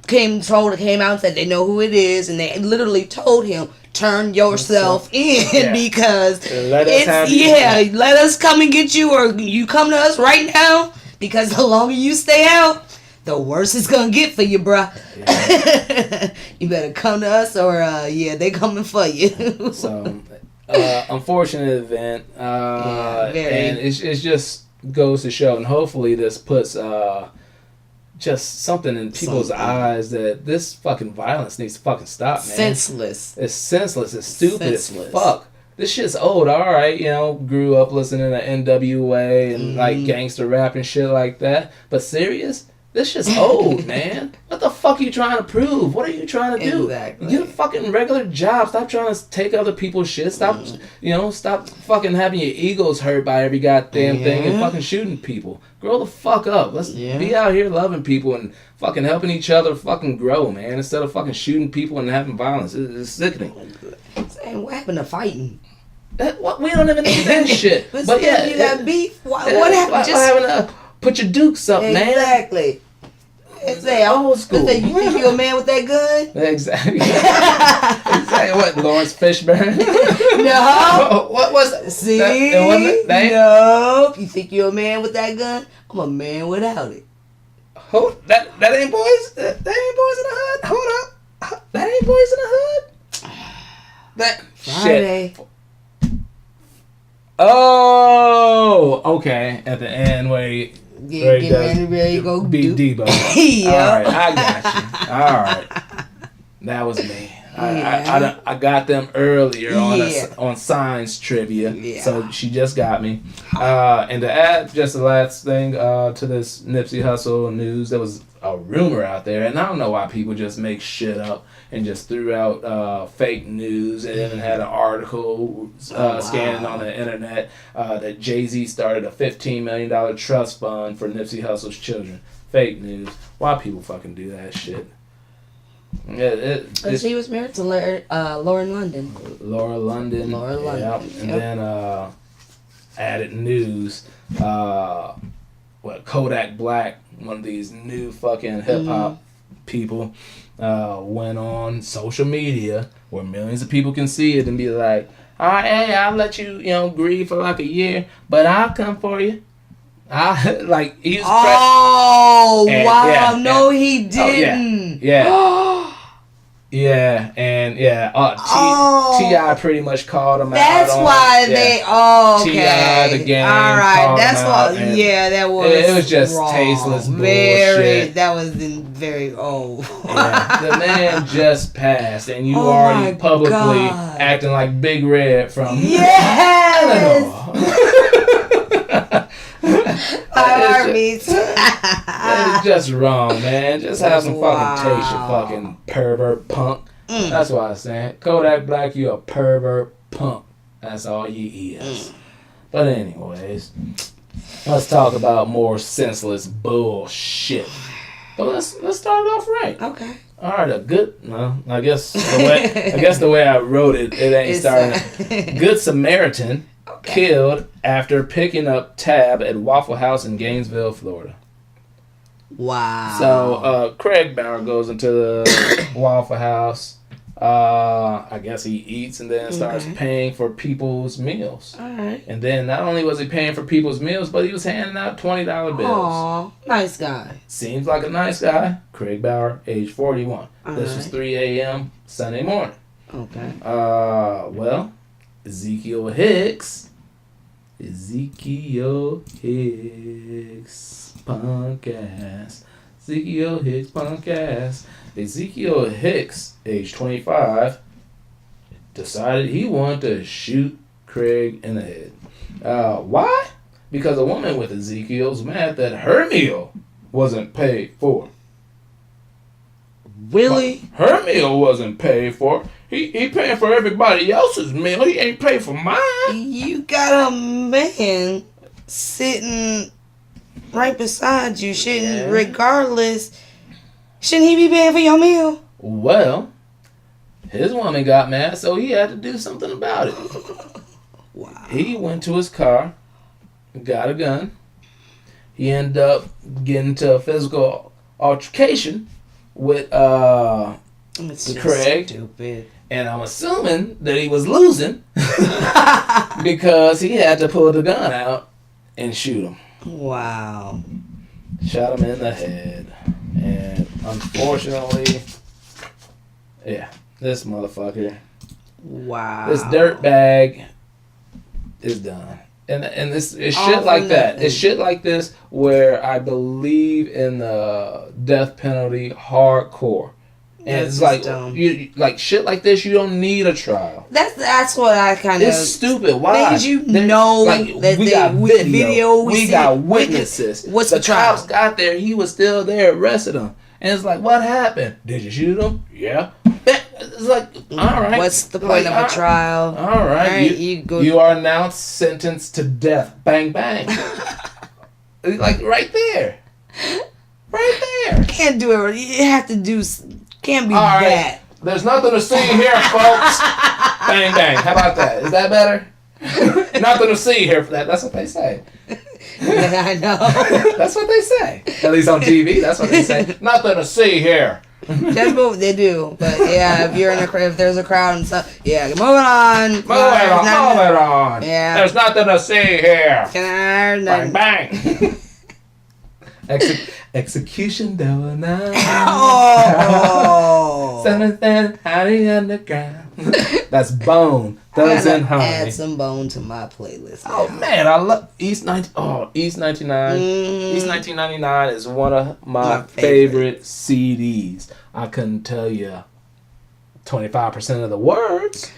came out and said they know who it is, and they literally told him turn yourself in because let us come and get you, or you come to us right now, because the longer you stay out, the worse it's gonna get for you, bruh. Yeah. You better come to us, or they coming for you. So, unfortunate event, and it just goes to show, and hopefully this puts just something in people's eyes that this fucking violence needs to fucking stop, man. Senseless. It's senseless. It's stupid as fuck. This shit's old, alright, grew up listening to NWA and like gangster rap and shit like that. But serious? This shit's old, man. What the fuck are you trying to prove? What are you trying to do? Exactly. Get a fucking regular job. Stop trying to take other people's shit. Stop, stop fucking having your egos hurt by every goddamn thing and fucking shooting people. Grow the fuck up. Let's be out here loving people and fucking helping each other fucking grow, man. Instead of fucking shooting people and having violence. It's sickening. Saying, what happened to fighting? We don't even need that shit. But yeah, you got beef. What happened? Just having to put your dukes up, man. Exactly. Say old school. You think you a man with that gun? Exactly. Exactly. What, Lawrence Fishburne? No. What was it? See? That Nope. You think you're a man with that gun? I'm a man without it. That ain't boys. That ain't boys in the hood. Hold up. That ain't boys in the hood. That Friday. Shit. Oh, okay. At the end where he ready to go beat Debo. Yeah. All right, I got you. All right, that was me. I got them earlier on science trivia. Yeah. So she just got me. And to add just the last thing to this Nipsey Hussle news, there was a rumor out there, and I don't know why people just make shit up and just threw out fake news, and then had an article scanning on the internet that Jay-Z started a $15 million trust fund for Nipsey Hussle's children. Fake news. Why people fucking do that shit? She was married to Lauren London. Laura London. Yep. And then added news. Kodak Black, one of these new fucking hip hop people, went on social media where millions of people can see it and be like, "All right, hey, I'll let you, grieve for like a year, but I'll come for you." He was wow! Yeah, no, he didn't. Yeah, and T.I. pretty much called him out. That's why they. Oh, okay. T.I. the game. All right, that's why. Yeah, that was. It was just wrong. Tasteless bullshit. That was very old. The man just passed, and you already publicly acting like Big Red from Yes. That is just wrong, man. Just have some fucking taste, you fucking pervert punk. That's what I'm saying. Kodak Black, you a pervert punk. That's all you is. But anyways, let's talk about more senseless bullshit. But let's start it off right. Okay. All right, I guess the way I wrote it ain't starting. Good Samaritan killed after picking up tab at Waffle House in Gainesville, Florida. Wow. So Craig Bauer goes into the Waffle House. I guess he eats and then starts paying for people's meals. All right. And then not only was he paying for people's meals, but he was handing out $20 bills. Aw, nice guy. Seems like a nice guy. Craig Bauer, age 41. This was 3 a.m. Sunday morning. Okay. Ezekiel Hicks, punk ass. Ezekiel Hicks, age 25, decided he wanted to shoot Craig in the head. Why? Because a woman with Ezekiel's mad that her meal wasn't paid for. Really? Her meal wasn't paid for. He paying for everybody else's meal. He ain't paid for mine. You got a man sitting right beside you. Regardless, shouldn't he be paying for your meal? Well, his woman got mad, so he had to do something about it. Wow. He went to his car, got a gun. He ended up getting into a physical altercation with Craig. Stupid. And I'm assuming that he was losing because he had to pull the gun out and shoot him. Wow. Shot him in the head. And unfortunately, this motherfucker, this dirtbag is done. And it's shit like that. It's shit like this where I believe in the death penalty hardcore. And it's like you like shit like this. You don't need a trial. That's what I kind of. It's stupid. Why? Things know like, that we got video. We got witnesses. What's the trial? Cops got there. He was still there. Arrested him. And it's like, what happened? Did you shoot him? Yeah. It's like, all right. What's the point of a trial? All right. You are now sentenced to death. Bang bang. Like right there. Right there. Can't do it. You have to do. Can't be all right. that. There's nothing to see here, folks. Bang bang. How about that? Is that better? Nothing to see here for that. That's what they say. Yeah, I know. That's what they say. At least on TV, that's what they say. Nothing to see here. That's what they do. But yeah, if there's a crowd and stuff, moving on. Moving on. Yeah. There's nothing to see here. Bang bang. Execution double 9. Oh. 7th Honey Underground. That's Bone. Thugs and Honey. Add some Bone to my playlist. Oh man, I love East 99. East 1999 is one of my favorite CDs. I couldn't tell you 25% of the words,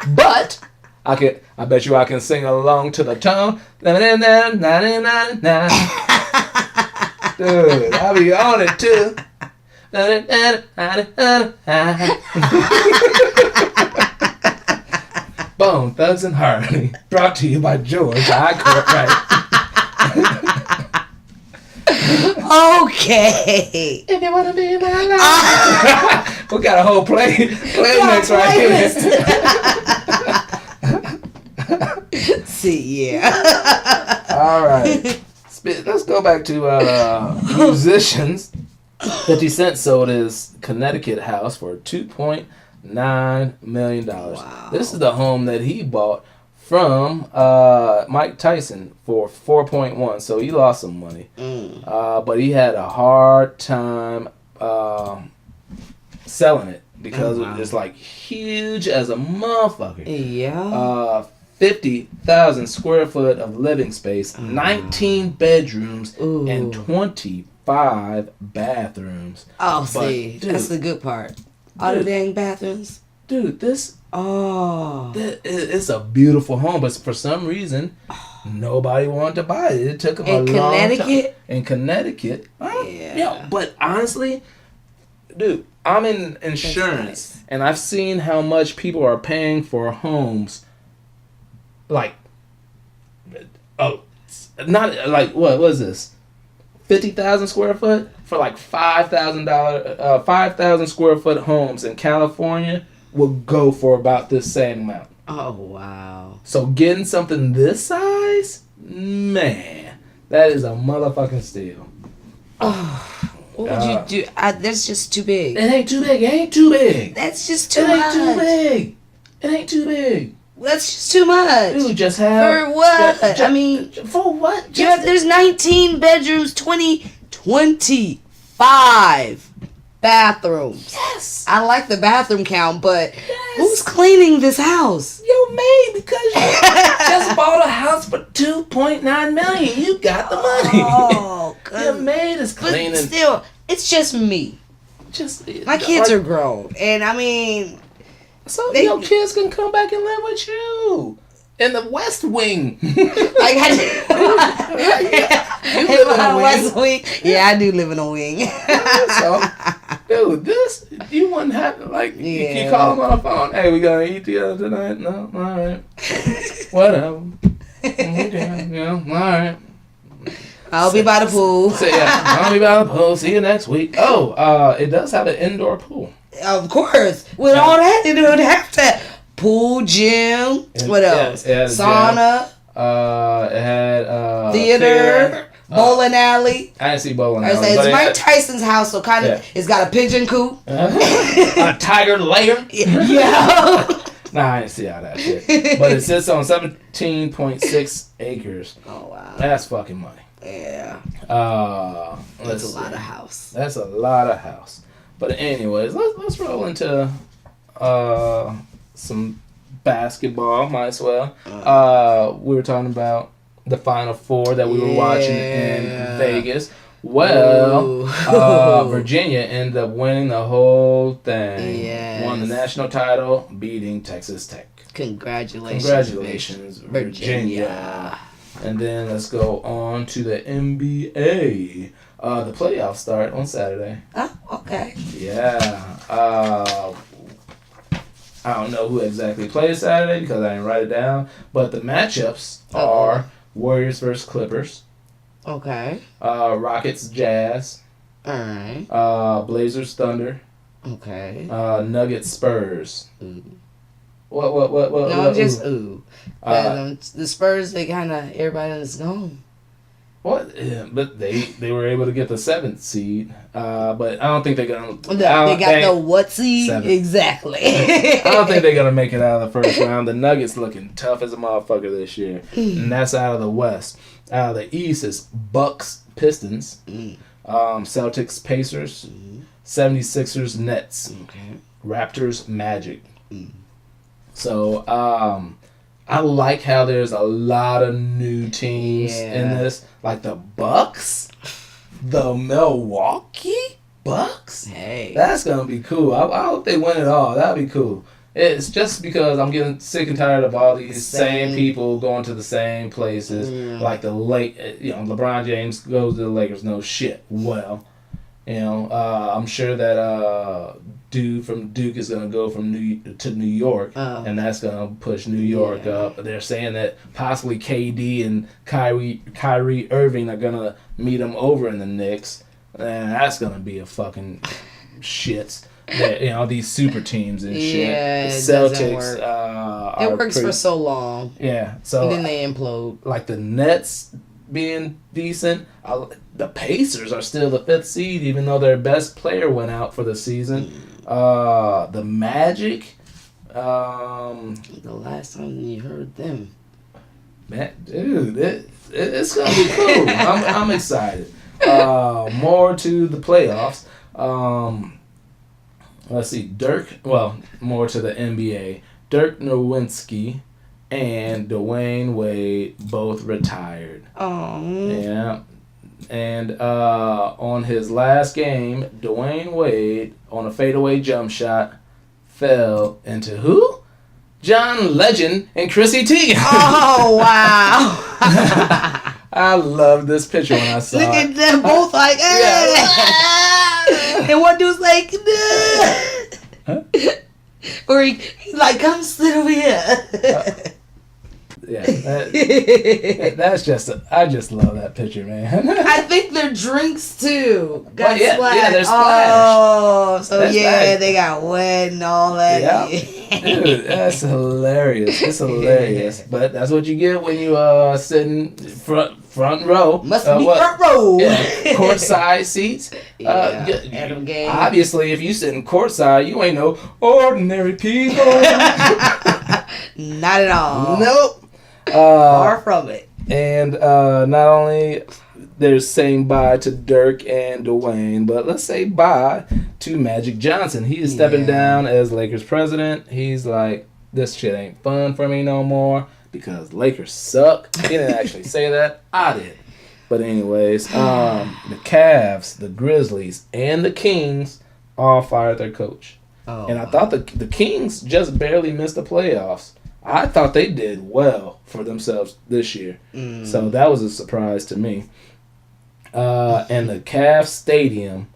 but I bet you I can sing along to the tone. Dude, I'll be on it too. Bone Thugs and Harmony, brought to you by George I. Cortright. Okay. If you wanna be my life. We got a whole playlist right here. See, yeah. All right. Let's go back to musicians. 50 Cent sold his Connecticut house for $2.9 million. Wow. This is the home that he bought from Mike Tyson for 4.1, so he lost some money. But he had a hard time selling it because it's like huge as a motherfucker. Yeah. 50,000 square foot of living space, 19 bedrooms, and 25 bathrooms. Oh, see, dude, that's the good part. All the dang bathrooms. Dude, it's a beautiful home, but for some reason, nobody wanted to buy it. It took them a long time. In Connecticut? Yeah. But honestly, dude, I'm in insurance, and I've seen how much people are paying for homes. Like, not like what was this? 50,000 square foot for like $5,000. 5,000 square foot homes in California will go for about this same amount. Oh wow! So getting something this size, man, that is a motherfucking steal. Oh, what would you do? That's just too big. It ain't too big. It ain't too big. That's just too much. It ain't too big. It ain't too big. That's just too much. Dude, just have... For what? I mean... For what? There's 19 bedrooms, 25 bathrooms. Yes. I like the bathroom count, but who's cleaning this house? Your maid, because you just bought a house for $2.9 million. You got the money. Oh, your maid is cleaning. But still, it's just me. My kids are grown, and I mean... So your kids can come back and live with you in the West Wing. You live in a West Wing? Yeah, I do live in a wing. So, dude, you wouldn't have to you call them on the phone. Hey, we gonna eat together tonight? No, all right, whatever. Okay, all right. I'll be by the pool. So I'll be by the pool. See you next week. Oh, it does have an indoor pool. Of course. With all that, it would have to pool, gym. What else? Sauna. It had theater. Bowling alley. I didn't see bowling alley. It's Mike Tyson's house, so kind of it's got a pigeon coop. A tiger lair. Yeah. Nah, I didn't see all that shit. But it sits on 17.6 acres. Oh wow. That's fucking money. Yeah. That's a lot of house. That's a lot of house. But anyways, let's roll into some basketball. Might as well. We were talking about the Final Four that we were watching in Vegas. Well, Virginia ended up winning the whole thing. Yes. Won the national title, beating Texas Tech. Congratulations, Virginia. And then let's go on to the NBA. The playoffs start on Saturday. Oh, okay. Yeah. I don't know who exactly plays Saturday because I didn't write it down. But the matchups are Warriors versus Clippers. Okay. Rockets Jazz. Alright. Blazers Thunder. Okay. Nuggets Spurs. Ooh. What? No, just ooh. The Spurs, they kind of, everybody is gone. What? Yeah, but they were able to get the 7th seed. But I don't think they're gonna. They got the what seed? 7th. Exactly. I don't think they're gonna make it out of the first round. The Nuggets looking tough as a motherfucker this year, and that's out of the West. Out of the East is Bucks Pistons, Celtics Pacers, 76ers Nets, Raptors Magic. So I like how there's a lot of new teams in this. Like the Bucks, the Milwaukee Bucks? Hey. That's going to be cool. I hope they win it all. That would be cool. It's just because I'm getting sick and tired of all these same people going to the same places. Like LeBron James goes to the Lakers. No shit. Well, I'm sure that dude from Duke is going to go from New York, and that's going to push New York up. They're saying that possibly KD and Kyrie Irving are going to meet him over in the Knicks, and that's going to be a fucking shit. These super teams and shit. Yeah, the Celtics. It works for so long. Yeah, so and then they implode. Like the Nets being decent. The Pacers are still the 5th seed, even though their best player went out for the season. The Magic. The last time you heard them. Man, dude, it's gonna be cool. I'm excited. More to the playoffs. Let's see, more to the NBA. Dirk Nowitzki and Dwayne Wade both retired. Oh. Yeah. And on his last game, Dwayne Wade, on a fadeaway jump shot, fell into who? John Legend and Chrissy Teigen. Oh, wow. I love this picture when I saw it. Look at them both like, and one dude's like, huh? Or he's like, come sit over here. That's just I just love that picture, man. I think they're drinks too. Got they're splashed. Oh, so that's right. They got wet and all that. Yeah. Dude, that's hilarious. It's hilarious, but that's what you get when you sitting front row. Must be front row. Yeah, courtside seats. Game. Obviously, if you sitting courtside, you ain't no ordinary people. Not at all. Nope. Far from it. And not only they're saying bye to Dirk and Dwayne, but let's say bye to Magic Johnson. He is stepping down as Lakers president. He's like, this shit ain't fun for me no more because Lakers suck. He didn't actually say that. I did. But anyways, the Cavs, the Grizzlies, and the Kings all fired their coach. Oh, and I thought the Kings just barely missed the playoffs. I thought they did well for themselves this year. So that was a surprise to me. And the Cavs Stadium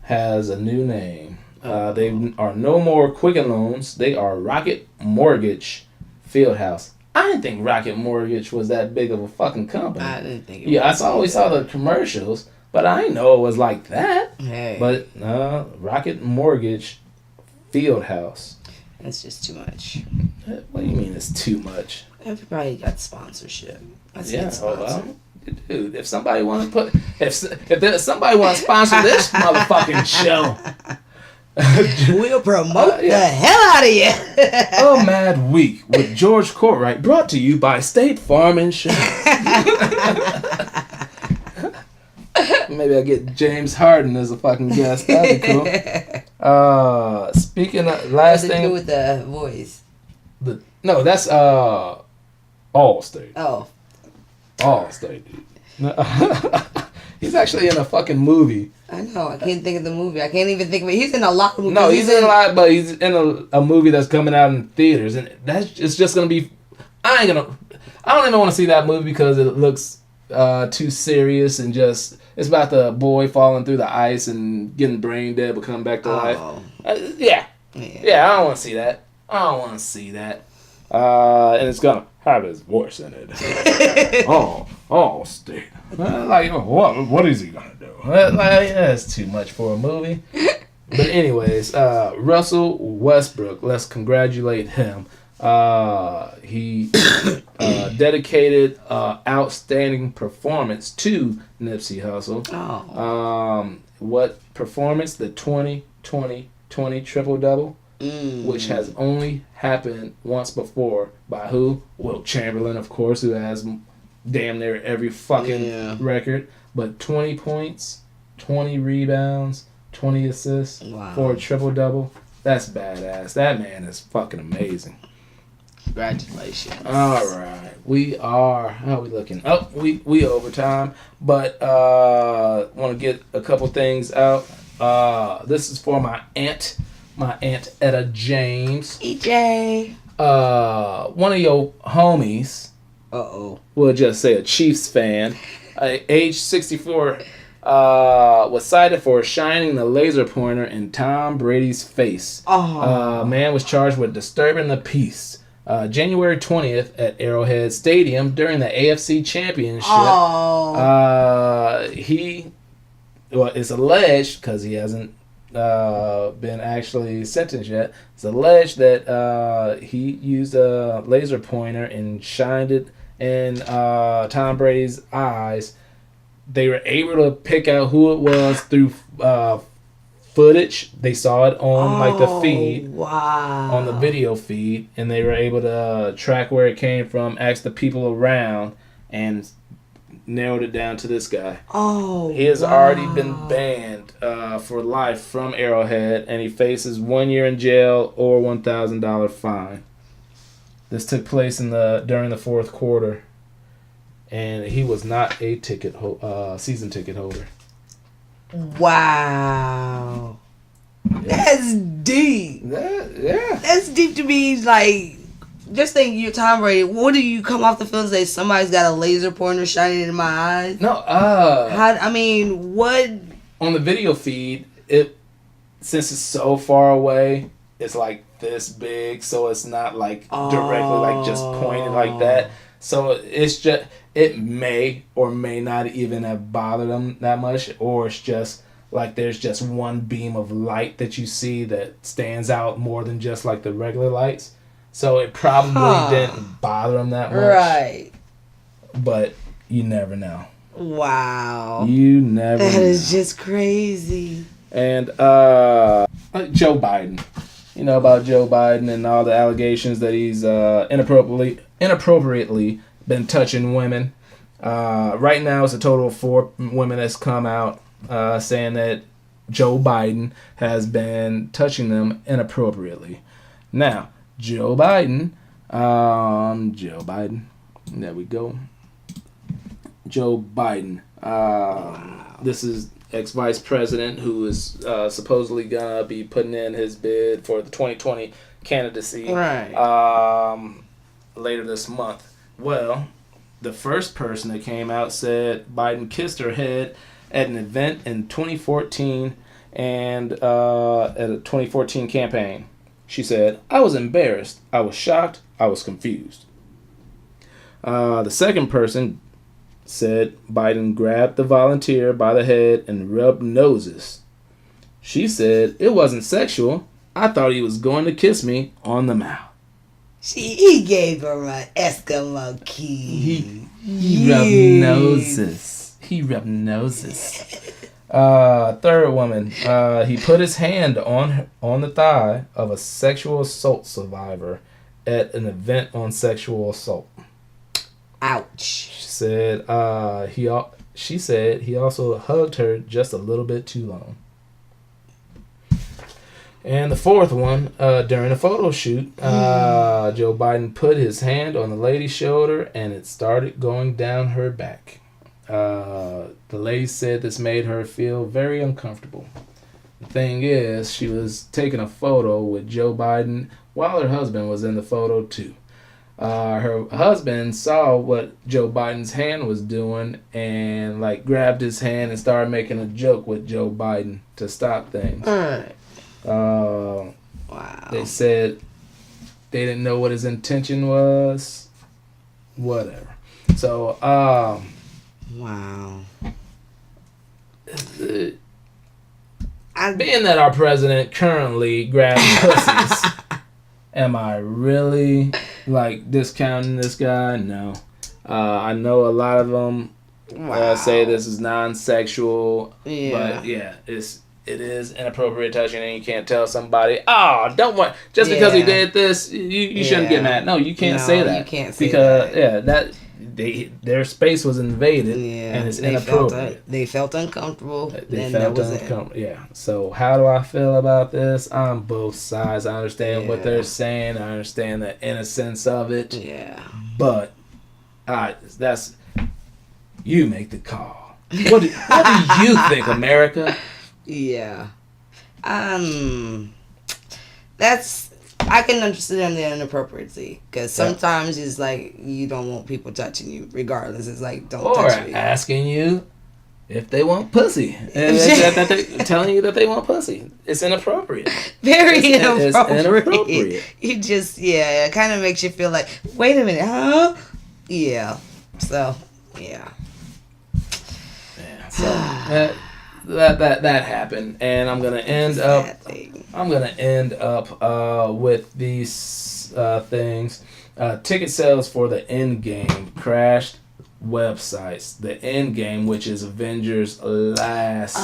has a new name. They are no more Quicken Loans. They are Rocket Mortgage Fieldhouse. I didn't think Rocket Mortgage was that big of a fucking company. I didn't think it was. I always saw the commercials, but I didn't know it was like that. Hey. But Rocket Mortgage Fieldhouse. That's just too much. What do you mean it's too much? Everybody got sponsorship. Dude, if somebody want to put, if somebody want to sponsor this motherfucking show, we'll promote the hell out of you. A Mad Week with George Cortright, brought to you by State Farm Insurance. Maybe I'll get James Harden as a fucking guest. That'd be cool. Speaking of last thing, with the voice. No, that's Allstate. Oh. Allstate, dude. He's actually in a fucking movie. I know. I can't think of the movie. I can't even think of it. He's in a lot of movies. No, he's in a lot, but he's in a movie that's coming out in theaters, and it's just gonna be. I don't even want to see that movie because it looks too serious and just. It's about the boy falling through the ice and getting brain dead but coming back to life. Yeah. I don't want to see that. And it's gonna have his voice in it. State. What is he gonna do? That's too much for a movie. But anyways, Russell Westbrook. Let's congratulate him. He dedicated outstanding performance to Nipsey Hussle. What performance? The 20-20-20 triple-double, which has only happened once before by who? Wilt Chamberlain, of course, who has damn near every fucking record. But 20 points, 20 rebounds, 20 assists for a triple-double. That's badass. That man is fucking amazing. Congratulations. All right. How are we looking? Oh, we overtime. But want to get a couple things out. This is for my aunt Etta James. EJ. One of your homies. We'll just say a Chiefs fan. Age 64. Was cited for shining the laser pointer in Tom Brady's face. Man was charged with disturbing the peace. January 20th at Arrowhead Stadium during the AFC Championship. It's alleged, because he hasn't been actually sentenced yet, it's alleged that he used a laser pointer and shined it in Tom Brady's eyes. They were able to pick out who it was through footage. They saw it on the feed, on the video feed, and they were able to track where it came from, ask the people around, and narrowed it down to this guy. He has already been banned for life from Arrowhead, and he faces 1 year in jail or $1,000 fine. This took place during the fourth quarter. And he was not a season ticket holder. Wow. Yeah. That's deep. Yeah. That's deep to me. Like, just think you're Tom Brady. What do you come off the field and say, somebody's got a laser pointer shining in my eyes? No, what? On the video feed, since it's so far away, it's like this big, so it's not like directly like just pointed like that. So it's just, it may or may not even have bothered them that much, or it's just like there's just one beam of light that you see that stands out more than just like the regular lights. So it probably didn't bother them that much. Right. But you never know. Wow. You never know. That is just crazy. And Joe Biden. You know about Joe Biden and all the allegations that he's inappropriately been touching women. Right now it's a total of 4 women that's come out saying that Joe Biden has been touching them inappropriately. Now, Joe Biden, there we go. Joe Biden. This is ex-vice president who is supposedly gonna be putting in his bid for the 2020 candidacy later this month. Well, the first person that came out said Biden kissed her head at an event in 2014 and at a 2014 campaign. She said, "I was embarrassed, I was shocked, I was confused." The second person said Biden grabbed the volunteer by the head and rubbed noses. She said, "It wasn't sexual. I thought he was going to kiss me on the mouth." He gave her an Eskimo kiss. He rubbed noses. He rubbed noses. Third woman, he put his hand on the thigh of a sexual assault survivor at an event on sexual assault. Ouch. She said he also hugged her just a little bit too long. And the fourth one, during a photo shoot, Joe Biden put his hand on the lady's shoulder and it started going down her back. The lady said this made her feel very uncomfortable. The thing is, she was taking a photo with Joe Biden while her husband was in the photo too. Her husband saw what Joe Biden's hand was doing and grabbed his hand and started making a joke with Joe Biden to stop things. Wow. They said they didn't know what his intention was. Whatever. So, wow. Being that our president currently grabs pussies, am I really discounting this guy? No. I know a lot of them say this is non-sexual, but it is inappropriate touching, and you can't tell somebody, don't want, just because he did this, you shouldn't get mad. No, you can't say that. You can't say that. Because their space was invaded, and it's inappropriate. They felt uncomfortable. They felt uncomfortable. Yeah. So how do I feel about this? On both sides. I understand what they're saying. I understand the innocence of it. Yeah. But that's you make the call. What do you think, America? Yeah. That's, I can understand the inappropriacy because sometimes it's like you don't want people touching you regardless. It's like, don't touch me. Or asking you if they want pussy. And they're telling you that they want pussy. It's inappropriate. Inappropriate. It's inappropriate. You just, it kind of makes you feel like, wait a minute, huh? Yeah. So, yeah. Yeah. So that happened, and I'm gonna end up with these things. Ticket sales for the Endgame crashed websites. The Endgame, which is Avengers' last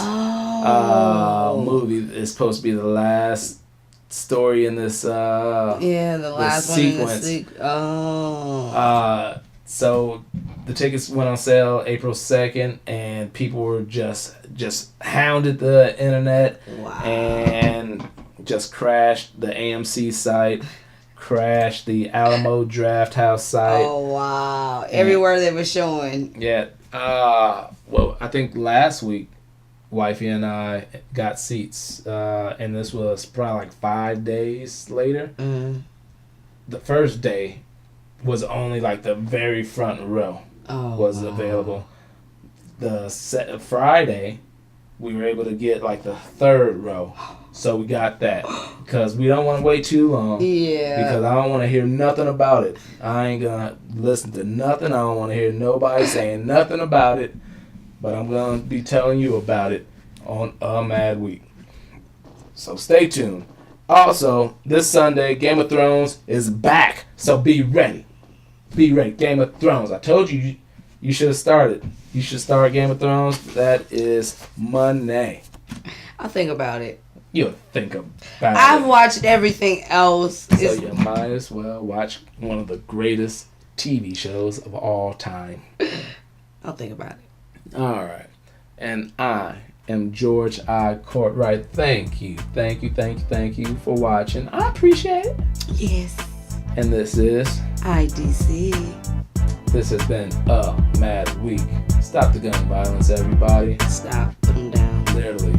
movie, is supposed to be the last story in this the last sequence. So the tickets went on sale April 2nd, and people were just hounded the internet and just crashed the AMC site, crashed the Alamo Draft House site. Oh, wow. Everywhere they were showing. Yeah. Well, I think last week, Wifey and I got seats, and this was probably like 5 days later. Mm. The first day was only like the very front row available. The Friday, we were able to get like the third row. So we got that because we don't want to wait too long. Yeah. Because I don't want to hear nothing about it. I ain't going to listen to nothing. I don't want to hear nobody saying nothing about it. But I'm going to be telling you about it on A Mad Week. So stay tuned. Also, this Sunday, Game of Thrones is back. So be ready. Be ready. Game of Thrones. I told you, you should have started. You should start Game of Thrones. That is Monday. I'll think about it. You'll think about it. I've watched everything else. So you might as well watch one of the greatest TV shows of all time. I'll think about it. All right. And I am George I. Cortright. Thank you for watching. I appreciate it. Yes. And this is IDC. This has been A Mad Week. Stop the gun violence, everybody. Stop. Put them down. Literally.